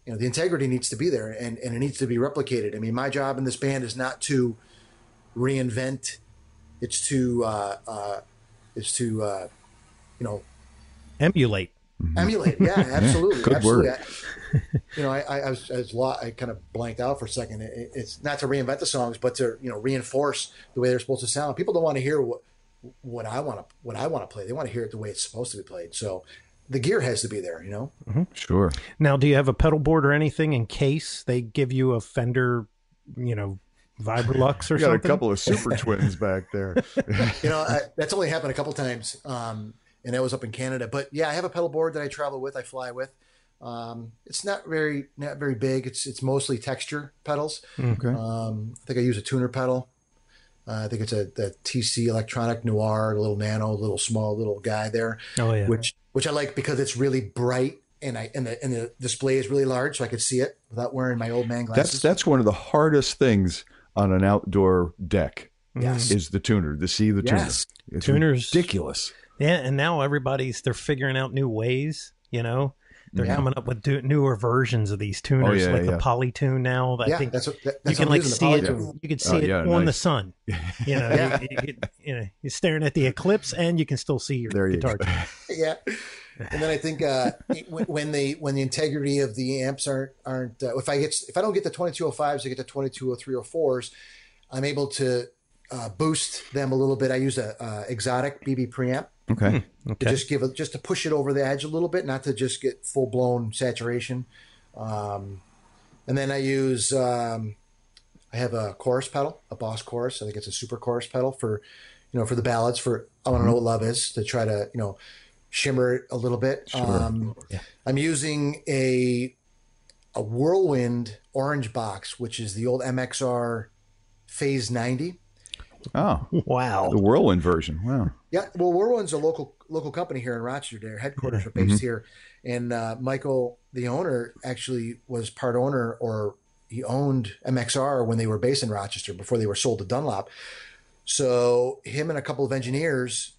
the integrity needs to be there, and it needs to be replicated. My job in this band is not to reinvent. It's to emulate. Emulate, yeah, absolutely. Good absolutely. word. I kind of blanked out for a second. It's not to reinvent the songs, but to reinforce the way they're supposed to sound. People don't want to hear what I want to play. They want to hear it the way it's supposed to be played. So the gear has to be there, Sure. Now, do you have a pedal board or anything in case they give you a Fender, Vibrolux or got something? A couple of super twins back there. That's only happened a couple times. and that was up in Canada. But yeah, I have a pedal board that I travel with, I fly with. It's not very big. It's mostly texture pedals. Okay. I think I use a tuner pedal. I think it's the TC Electronic Noir, a little nano, little small little guy there. Oh yeah. Which I like because it's really bright and the display is really large, so I could see it without wearing my old man glasses. That's one of the hardest things on an outdoor deck. Yes. Is the tuner, to see the tuner. Yes. It's Tuners. ridiculous. Yeah, and now they're figuring out new ways, you know. They're coming up with newer versions of these tuners, the Polytune now. I think that's you can like see it. You can see it on the sun. You know, you're staring at the eclipse, and you can still see your guitar. Yeah, and then I think when the integrity of the amps aren't if I don't get the 2205s, I get the 220304s. I'm able to boost them a little bit. I use a exotic BB preamp. Okay. To just to push it over the edge a little bit, not to just get full blown saturation. And then I use I have a chorus pedal, a Boss chorus. I think it's a super chorus pedal for the ballads. For I Want to Know What Love Is, to try to shimmer it a little bit. Sure. I'm using a Whirlwind orange box, which is the old MXR Phase 90. Oh, wow. The Whirlwind version. Wow. Yeah. Well, Whirlwind's a local company here in Rochester. Their headquarters are based here. And Michael, the owner, actually was part owner, or he owned MXR when they were based in Rochester before they were sold to Dunlop. So him and a couple of engineers,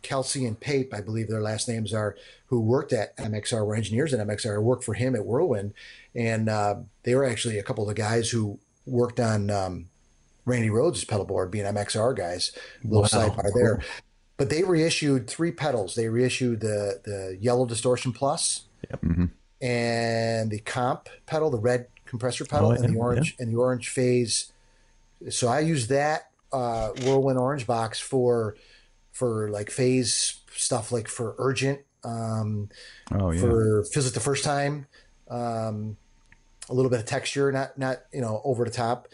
Kelsey and Pape, I believe their last names are, who worked at MXR, were engineers at MXR, worked for him at Whirlwind. And they were actually a couple of the guys who worked on Randy Rhoads' pedal board, being MXR guys, little sidebar there. But they reissued 3 pedals. They reissued the Yellow Distortion Plus, and the Comp pedal, the red compressor pedal, and the orange Phase. So I use that Whirlwind orange box for like Phase stuff, like for Urgent, for Fizz It the First Time, a little bit of texture, not over the top.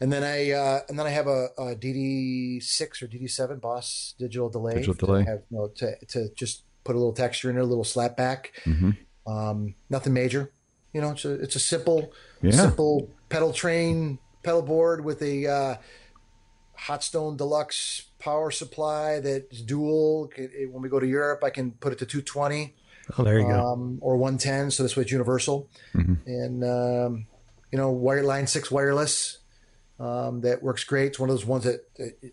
And then I have a DD6 or DD7 Boss digital delay. To just put a little texture in it, a little slap back. Nothing major. It's a simple pedal train pedal board with a Hotstone Deluxe power supply that's dual. When we go to Europe, I can put it to 220. Oh, there you go. Or 110. So this way it's universal. And Line 6 wireless. That works great. It's one of those ones that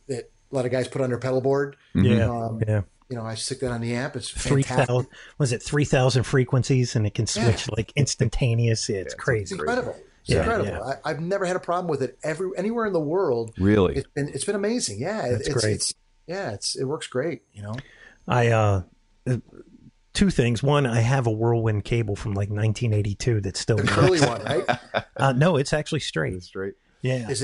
a lot of guys put on their pedal board. I stick that on the amp. It's fantastic. 3,000. Was it 3,000 frequencies, and it can switch like instantaneous? It's crazy. It's incredible. It's incredible. Yeah. I've never had a problem with it anywhere in the world. Really, it's been amazing. Yeah, it's great. It works great. I 2 things. One, I have a Whirlwind cable from like 1982 that's still the curly one, right? No, it's actually straight. It's straight. Yeah. Is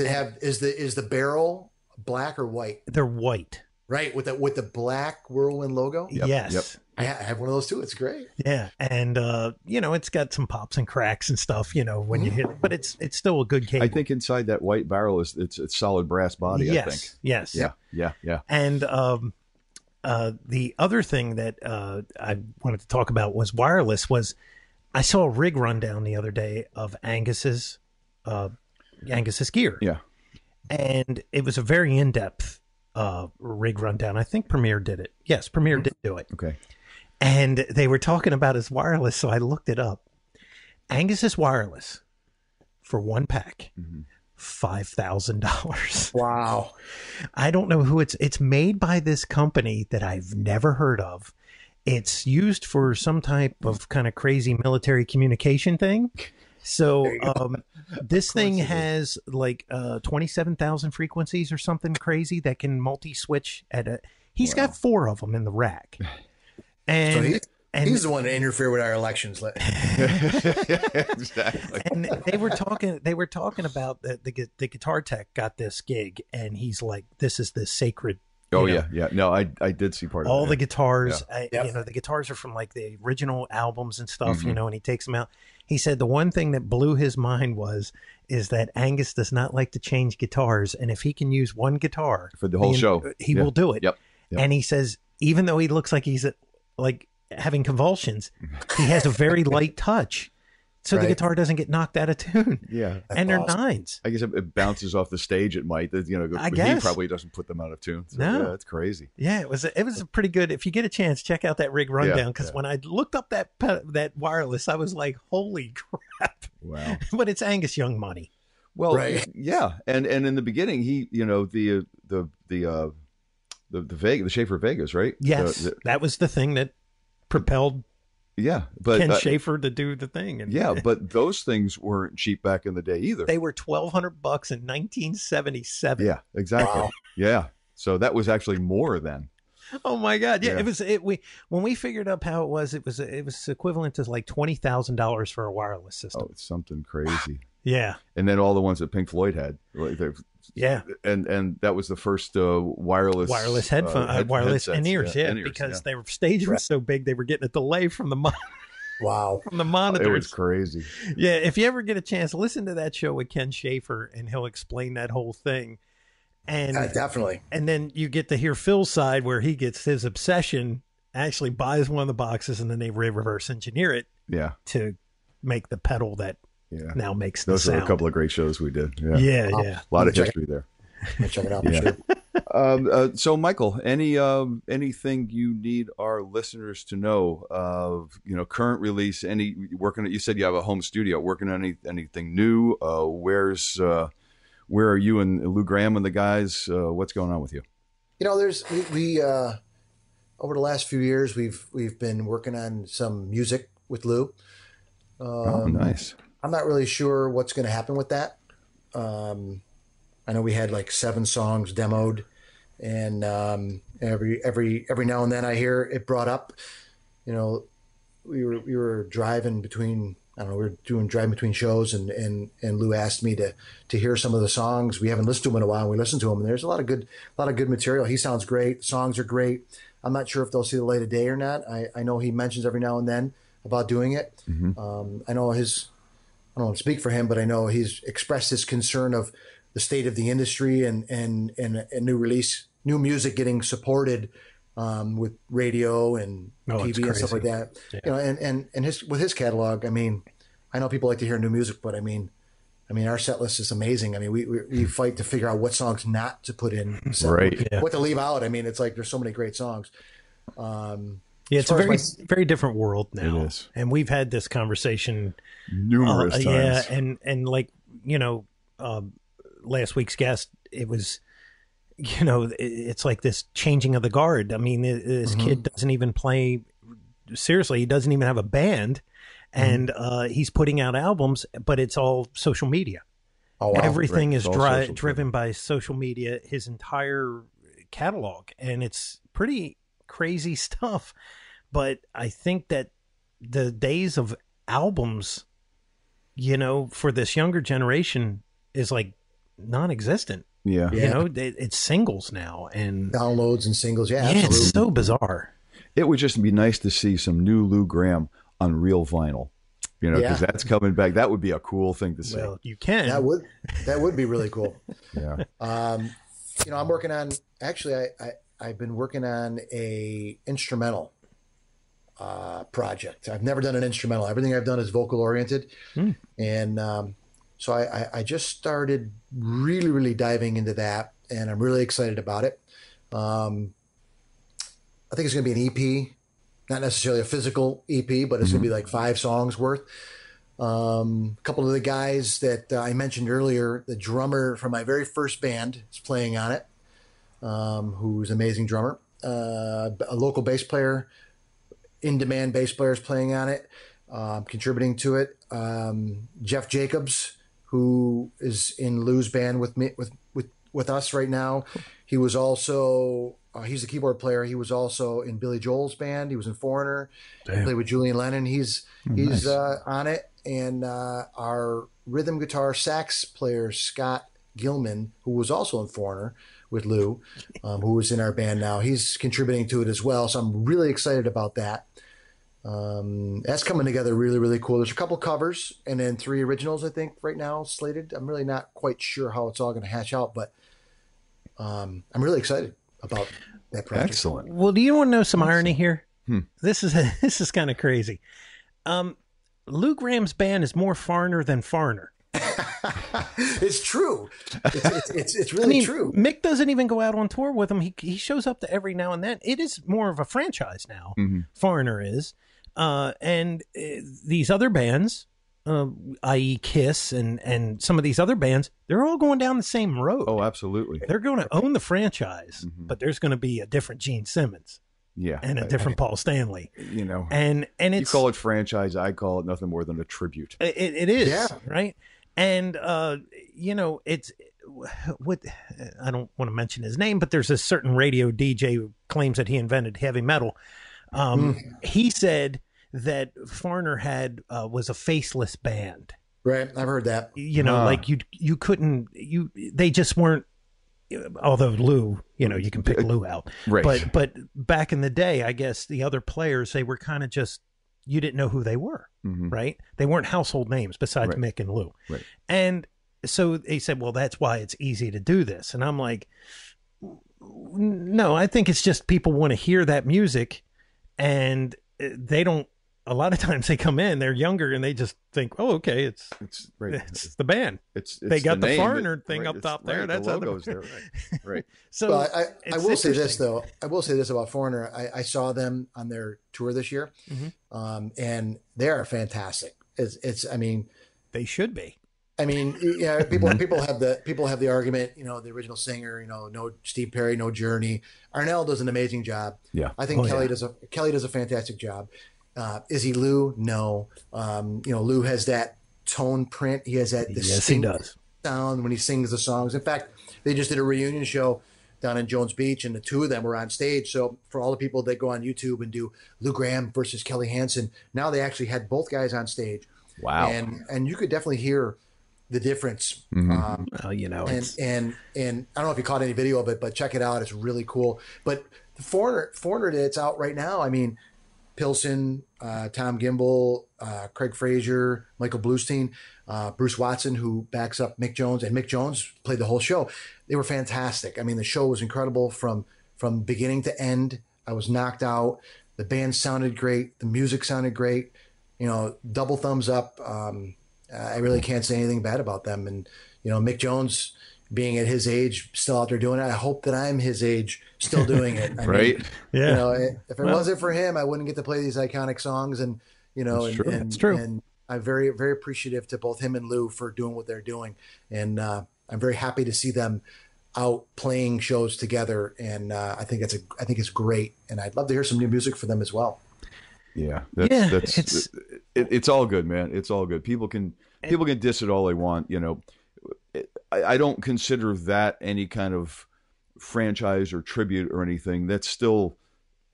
the barrel black or white? They're white. Right, with the black Whirlwind logo? Yes. I have one of those too. It's great. Yeah. And it's got some pops and cracks and stuff, when you hit it, but it's still a good cable. I think inside that white barrel it's solid brass body, I think. Yes. Yeah. And the other thing that I wanted to talk about was wireless. I saw a rig rundown the other day of Angus's gear. Yeah. And it was a very in-depth rig rundown. I think Premier did it. Yes, Premier did do it. Okay. And they were talking about his wireless, so I looked it up. Angus's wireless for 1 pack, $5,000. Wow. I don't know who it's made by this company that I've never heard of. It's used for some type of kind of crazy military communication thing. So this thing has like 27,000 frequencies or something crazy that can multi-switch he's got 4 of them in the rack. And so he's the one to interfere with our elections. Exactly. And they were talking about the guitar tech got this gig, and he's like, this is the sacred. Oh yeah. No, I did see part of all the guitars. The guitars are from like the original albums and stuff, and he takes them out. He said the one thing that blew his mind is that Angus does not like to change guitars, and if he can use one guitar for the whole show, he will do it. Yep. And he says even though he looks like he's like having convulsions, he has a very light touch. So the guitar doesn't get knocked out of tune. Yeah. And they're nines. I guess it bounces off the stage. It might, I guess. He probably doesn't put them out of tune. So, no. Yeah, that's crazy. Yeah, it was a pretty good. If you get a chance, check out that rig rundown. Because when I looked up that wireless, I was like, holy crap. Wow. But it's Angus Young money. Well, yeah. And in the beginning, he, the Schaefer Vegas, right? Yes. That was the thing that propelled but Ken Schaefer to do the thing. And, but those things weren't cheap back in the day either. They were $1,200 in 1977. Yeah, exactly. Wow. Yeah, so that was actually more then. Oh my God! Yeah, when we figured up how it was equivalent to like $20,000 for a wireless system. Oh, it's something crazy. Yeah, and then all the ones that Pink Floyd had. And that was the first wireless headphone, wireless in-ears. In-ears, because their stage was so big, they were getting a delay from the from the monitors. It was crazy. Yeah, if you ever get a chance, listen to that show with Ken Schaefer, and he'll explain that whole thing. And definitely. And then you get to hear Phil's side, where he gets his obsession, actually buys one of the boxes, and then they reverse engineer it. To make the pedal that. Yeah. Now makes the sound. Those are a couple of great shows we did. Yeah. A lot of history there. Check it out for sure. So, Michael, anything you need our listeners to know of, current release? You said you have a home studio. Working on anything new? Where are you and Lou Grahmm and the guys? What's going on with you? We over the last few years we've been working on some music with Lou. Oh, nice. I'm not really sure what's going to happen with that. I know we had like 7 songs demoed, and every now and then I hear it brought up. We were driving between driving between shows, and Lou asked me to hear some of the songs. We haven't listened to them in a while, and we listened to them, and there's a lot of good material. He sounds great. The songs are great. I'm not sure if they'll see the light of day or not. I know he mentions every now and then about doing it. Mm-hmm. I don't want to speak for him, but I know he's expressed his concern of the state of the industry and new music getting supported with radio and TV and stuff like that. Yeah. And with his catalog, I know people like to hear new music, but our set list is amazing. We fight to figure out what songs not to put in, what to leave out. It's like there's so many great songs. It's a very different world now. It is. And we've had this conversation numerous times. Yeah, and like, last week's guest, it was, it's like this changing of the guard. This kid doesn't even play, seriously, he doesn't even have a band, and he's putting out albums, but it's all social media. Oh, wow. Everything is driven by social media, his entire catalog, and it's pretty crazy stuff. But I think that the days of albums, for this younger generation is like non-existent. Yeah. It's singles now and downloads and singles. Yeah, absolutely. It's so bizarre. It would just be nice to see some new Lou Grahmm on real vinyl, because that's coming back. That would be a cool thing to see. Well, you can. That would be really cool. Yeah. I'm working on, actually, I've been working on a instrumental project. I've never done an instrumental. Everything I've done is vocal oriented. And so I just started really, really diving into that, and I'm really excited about it. I think it's going to be an EP, not necessarily a physical EP, but it's going to be like 5 songs worth. A couple of the guys that I mentioned earlier, the drummer from my very first band is playing on it. Who's an amazing drummer, a local bass player, in-demand bass player is playing on it, contributing to it. Jeff Jacobs, who is in Lou's band with us right now. He was also, he's the keyboard player. He was also in Billy Joel's band. He was in Foreigner. Damn. He played with Julian Lennon. He's nice. On it. And our rhythm guitar sax player, Scott Gilman, who was also in Foreigner with Lou, who is in our band now. He's contributing to it as well. So I'm really excited about that. That's coming together really, really cool. There's a couple covers and then 3 originals, I think, right now slated. I'm really not quite sure how it's all going to hatch out, but I'm really excited about that project. Excellent. Well, do you want to know some irony here? This is kind of crazy. Lou Graham's band is more foreigner than foreigner. It's true. It's really true. Mick doesn't even go out on tour with him. He shows up to every now and then. It is more of a franchise now. Foreigner is, and these other bands, i.e. Kiss and some of these other bands, they're all going down the same road. Oh, absolutely. They're going to own the franchise, but there's going to be a different Gene Simmons. Yeah, and a different Paul Stanley. You know, and it's, you call it franchise, I call it nothing more than a tribute. It is, right? And you know, it's what I don't want to mention his name, but there's a certain radio DJ who claims that he invented heavy metal. He said that Foreigner was a faceless band. Right, I've heard that. You know, like you couldn't they just weren't. Although Lou, you know, you can pick Lou out, right? But back in the day, I guess the other players, they were kind of just, you didn't know who they were, right? They weren't household names besides Mick and Lou, right? And so they said, well, that's why it's easy to do this. And I'm like, no, I think it's just people want to hear that music, and they don't. A lot of times they come in, they're younger, and they just think, "Oh, okay, it's the band. It's they got the name, Foreigner thing up top there. That's the logo's there, right? So well, I will say this though. I will say this about Foreigner. I saw them on their tour this year, and they are fantastic. It's. I mean, they should be. I mean, yeah. People have the argument. You know, the original singer. You know, no Steve Perry, no Journey. Arnell does an amazing job. Yeah, I think Kelly does a fantastic job. Is he Lou? No. You know, Lou has that tone print. He has that distinct sound when he sings the songs. In fact, they just did a reunion show down in Jones Beach, and the two of them were on stage. So for all the people that go on YouTube and do Lou Grahmm versus Kelly Hansen, now they actually had both guys on stage. Wow. And you could definitely hear the difference. Well, you know, and I don't know if you caught any video of it, but check it out. It's really cool. But the Foreigner that's out right now, I mean, Pilson, Tom Gimbel, Craig Frazier, Michael Bluestein, Bruce Watson, who backs up Mick Jones, and Mick Jones played the whole show. They were fantastic. I mean, the show was incredible from beginning to end. I was knocked out. The band sounded great. The music sounded great. You know, double thumbs up. I really can't say anything bad about them. And, you know, Mick Jones, being at his age, still out there doing it. I hope that I'm his age, still doing it. I right? mean, yeah. You know, if it wasn't for him, I wouldn't get to play these iconic songs. And you know, it's true. And I'm very, very appreciative to both him and Lou for doing what they're doing. And I'm very happy to see them out playing shows together. And I think it's great. And I'd love to hear some new music for them as well. Yeah, it's all good, man. It's all good. People can diss it all they want, you know. I don't consider that any kind of franchise or tribute or anything. That's still,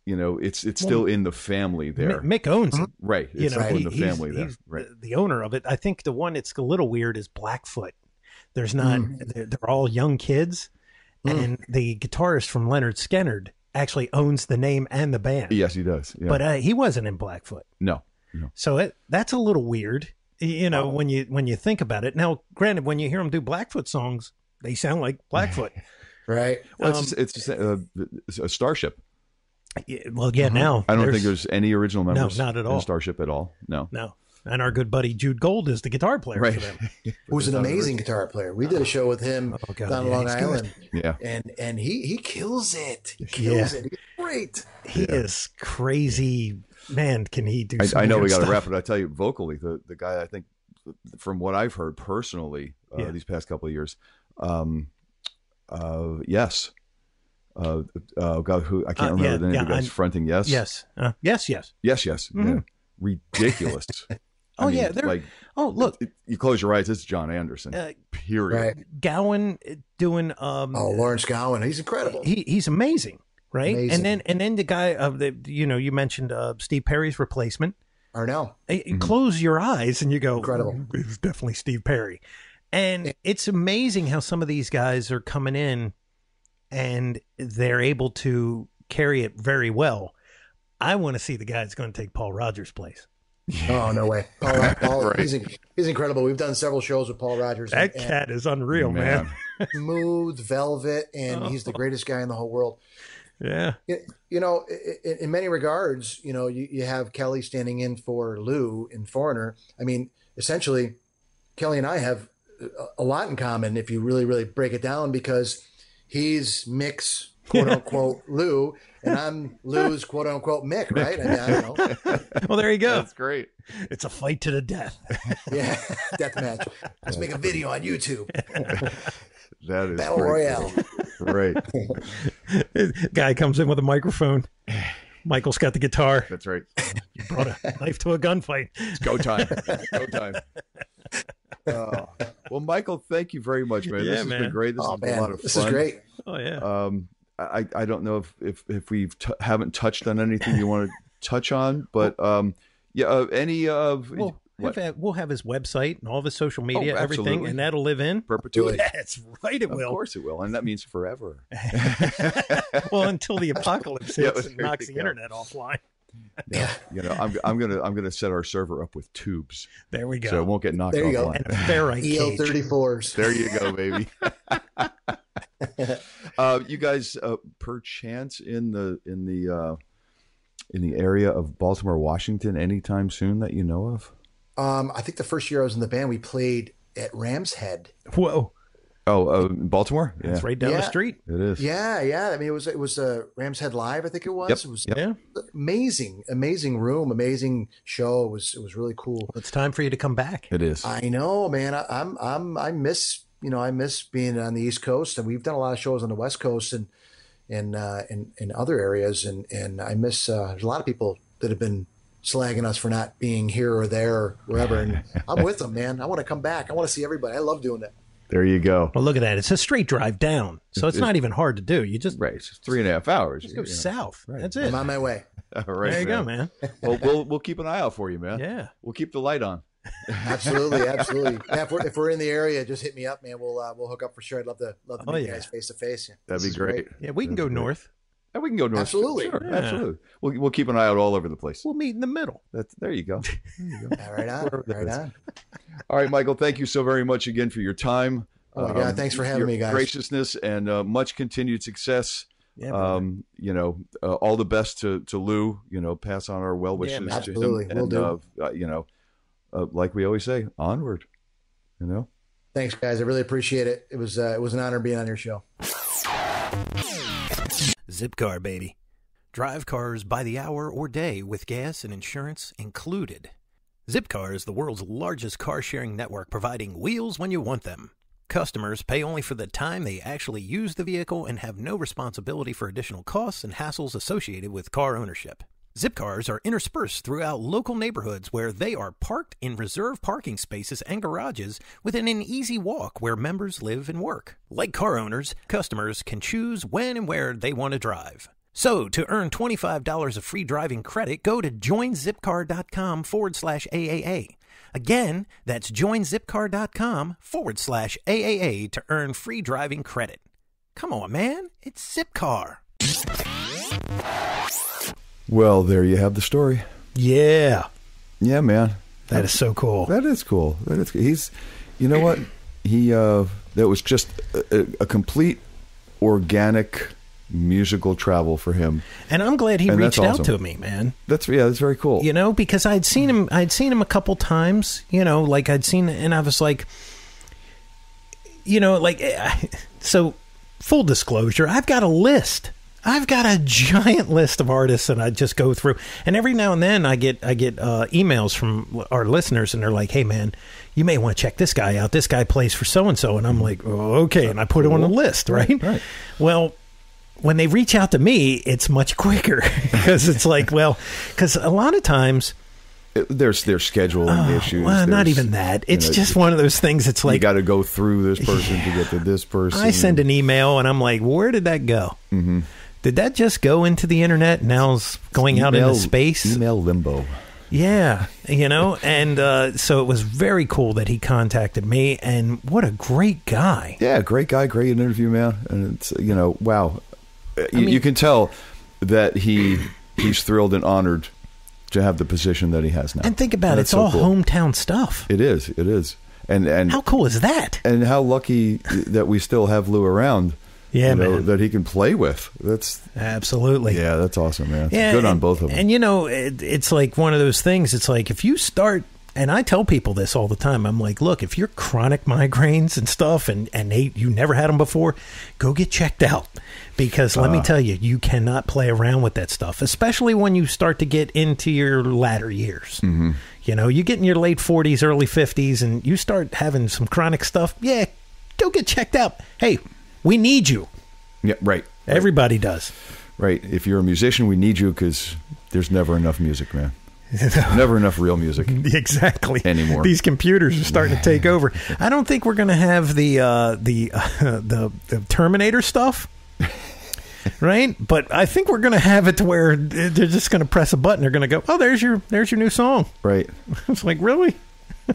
you know, it's still in the family there. Mick owns it. Right. It's still in the family there. Right. The owner of it. I think the one that's a little weird is Blackfoot. There's not, they're all young kids. And the guitarist from Leonard Skinner actually owns the name and the band. Yes, he does. Yeah. But he wasn't in Blackfoot. No. So that's a little weird. You know, when you think about it. Now, granted, when you hear them do Blackfoot songs, they sound like Blackfoot, right? Well, it's just a Starship. Yeah, well, yeah. Now I don't think there's any original members. No, not at all. In Starship at all. No. And our good buddy Jude Gold is the guitar player for them. Who's an amazing guitar player. We did a show with him down Long Island. Yeah, and he kills it. He kills it. He's great. He is crazy. Man, can he do I know we got to wrap it. I tell you, vocally, the guy, I think, from what I've heard personally these past couple of years, yes. God, who I can't remember the name of the guy's fronting. Yes. Yes. Yes. Yeah. Ridiculous. I mean, like, look, you close your eyes. It's John Anderson. Period. Right. Gowan doing. Lawrence Gowan. He's incredible. He's amazing. Right. Amazing. And then the guy of you mentioned Steve Perry's replacement. Arnell. Close your eyes and you go, incredible. It's definitely Steve Perry. And it's amazing how some of these guys are coming in and they're able to carry it very well. I want to see the guy that's going to take Paul Rogers' place. Oh, no way. Paul right. He's incredible. We've done several shows with Paul Rogers. That cat is unreal, man. Smooth velvet, and he's the greatest guy in the whole world. Yeah. You know, in many regards, you know, you have Kelly standing in for Lou in Foreigner. I mean, essentially, Kelly and I have a lot in common if you really, really break it down, because he's Mick's quote unquote Lou, and I'm Lou's quote unquote Mick, right? I mean, I don't know. Well, there you go. That's great. It's a fight to the death. Yeah, death match. Let's make a video on YouTube. That is Battle great. Royale. Great. Guy comes in with a microphone. Michael's got the guitar. That's right. You brought a knife to a gunfight. It's go time. Go time. Well, Michael, thank you very much, man. Yeah, This has been great. This has been a lot of fun. This is great. Oh, yeah. I don't know if we haven't touched on anything you want to touch on, but any of we'll have his website and all of his social media, everything, and that'll live in perpetuity. That's right, it will. Of course it will, and that means forever. Well, until the apocalypse hits and knocks the internet offline. Yeah, you know, I'm gonna set our server up with tubes. There we go. So it won't get knocked There you offline. And a ferrite cage. EL34s. There you go, baby. You guys, perchance in the area of Baltimore, Washington, anytime soon that you know of? I think the first year I was in the band, we played at Ram's Head. Whoa. Oh, Baltimore? Yeah. It's right down the street. It is. Yeah. I mean, it was Ram's Head Live, I think it was. Yep. It was amazing room, amazing show. It was really cool. It's time for you to come back. It is. I know, man. I miss being on the East Coast, and we've done a lot of shows on the West Coast and in other areas, and I miss. There's a lot of people that have been slagging us for not being here or there or wherever, and I'm with them, man. I want to come back. I want to see everybody. I love doing that. There you go. Well, look at that. It's a straight drive down, so it's not even hard to do. You just It's 3.5 hours. Just go south. Right. That's it. I'm on my way. All right, there you go, man. Well, we'll keep an eye out for you, man. Yeah, we'll keep the light on. Absolutely. Yeah, if we're in the area, just hit me up, man. We'll hook up for sure. I'd love to meet you guys face to face. That'd be great. Yeah, we can go north. And we can go north. Absolutely. Sure, yeah. Absolutely. We'll keep an eye out all over the place. We'll meet in the middle. There you go. Yeah, right on. All right, Michael, thank you so very much again for your time. Oh my God, thanks for having me, guys. Graciousness and much continued success. Yeah, all the best to Lou. Pass on our well wishes to absolutely. him. Will do. Like we always say, onward. Thanks, guys. I really appreciate it. It was an honor being on your show. Zipcar, baby. Drive cars by the hour or day with gas and insurance included. Zipcar is the world's largest car-sharing network, providing wheels when you want them. Customers pay only for the time they actually use the vehicle and have no responsibility for additional costs and hassles associated with car ownership. Zipcars are interspersed throughout local neighborhoods where they are parked in reserved parking spaces and garages within an easy walk where members live and work. Like car owners, customers can choose when and where they want to drive. So, to earn $25 of free driving credit, go to joinzipcar.com/AAA. Again, that's joinzipcar.com/AAA to earn free driving credit. Come on, man. It's Zipcar. Well, there you have the story. Yeah. Yeah, man. That is so cool. That is cool. He's, you know what? That was just a complete organic musical travel for him. And I'm glad he reached out to me, man. That's very cool. Because I'd seen him a couple times, and I was like, so full disclosure, I've got a list. I've got a giant list of artists that I just go through, and every now and then I get emails from our listeners, and they're like, "Hey, man, you may want to check this guy out. This guy plays for so and so," and I'm like, "Oh, okay," and I put it on the list, right? Well, when they reach out to me, it's much quicker because it's like, because a lot of times there's scheduling issues. Well, not even that. It's just one of those things. It's like you got to go through this person to get to this person. I send an email and I'm like, where did that go? Mm-hmm. Did that just go into the internet? Now it's going out into space. Email limbo. Yeah, and so it was very cool that he contacted me, and what a great guy. Yeah, great guy, great interview, man. And it's wow. You can tell that he's thrilled and honored to have the position that he has now. And think about it, it's all cool. Hometown stuff. It is. And how cool is that? And how lucky that we still have Lou around Yeah, man. that he can play with. That's absolutely. Yeah, that's awesome, man. It's good on both of them. And it's like one of those things. It's like if you start, and I tell people this all the time. I'm like, look, if you're chronic migraines and stuff, and you never had them before, go get checked out. Because let me tell you, you cannot play around with that stuff, especially when you start to get into your latter years. Mm-hmm. You get in your late 40s, early 50s, and you start having some chronic stuff. Yeah, go get checked out. Hey, we need you. Yeah, right. Everybody does. Right. If you're a musician, we need you because there's never enough music, man. Never enough real music. Exactly. Anymore. These computers are starting to take over. I don't think we're going to have the Terminator stuff. Right? But I think we're going to have it to where they're just going to press a button. They're going to go, oh, there's your new song. Right. It's like, really?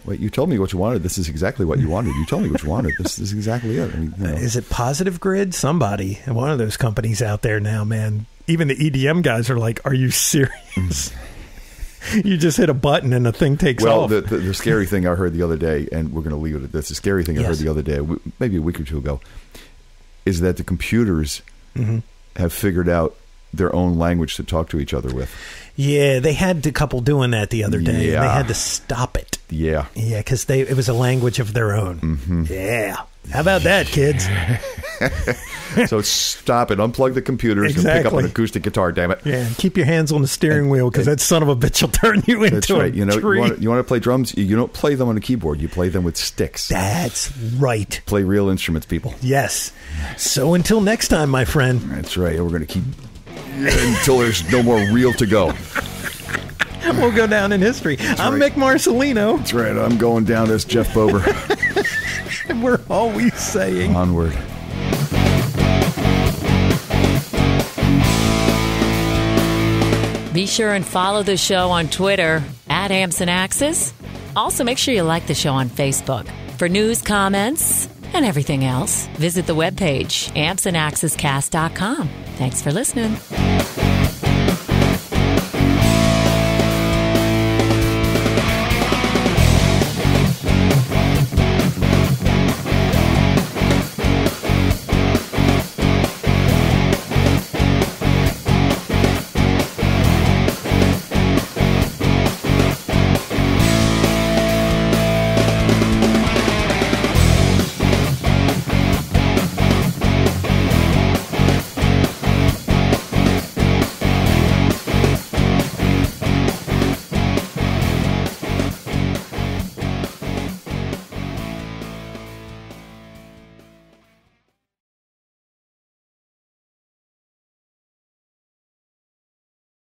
Wait, you told me what you wanted. This is exactly what you wanted. You told me what you wanted. This is exactly it. I mean, Is it Positive Grid? Somebody, one of those companies out there now, man. Even the EDM guys are like, are you serious? You just hit a button and the thing takes off. Well, the scary thing I heard the other day, and we're going to leave it at this, the scary thing I heard the other day, maybe a week or two ago, is that the computers have figured out their own language to talk to each other with. Yeah, they had a couple doing that the other day. Yeah. And they had to stop it. Yeah. Yeah, because it was a language of their own. Mm-hmm. Yeah. How about that, kids? So stop it. Unplug the computers and pick up an acoustic guitar, damn it. Yeah, and keep your hands on the steering wheel because that son of a bitch will turn you into that's right. a tree. You want to play drums? You don't play them on a keyboard. You play them with sticks. That's right. Play real instruments, people. Yes. So until next time, my friend. That's right. We're going to keep until there's no more reel to go. We'll go down in history. I'm Mick Marcelino. That's right. I'm going down as Jeff Bober. And we're always saying onward. Be sure and follow the show on Twitter @AmpsandAxes. Also, make sure you like the show on Facebook. For news, comments, and everything else, visit the webpage ampsandaxescast.com. Thanks for listening.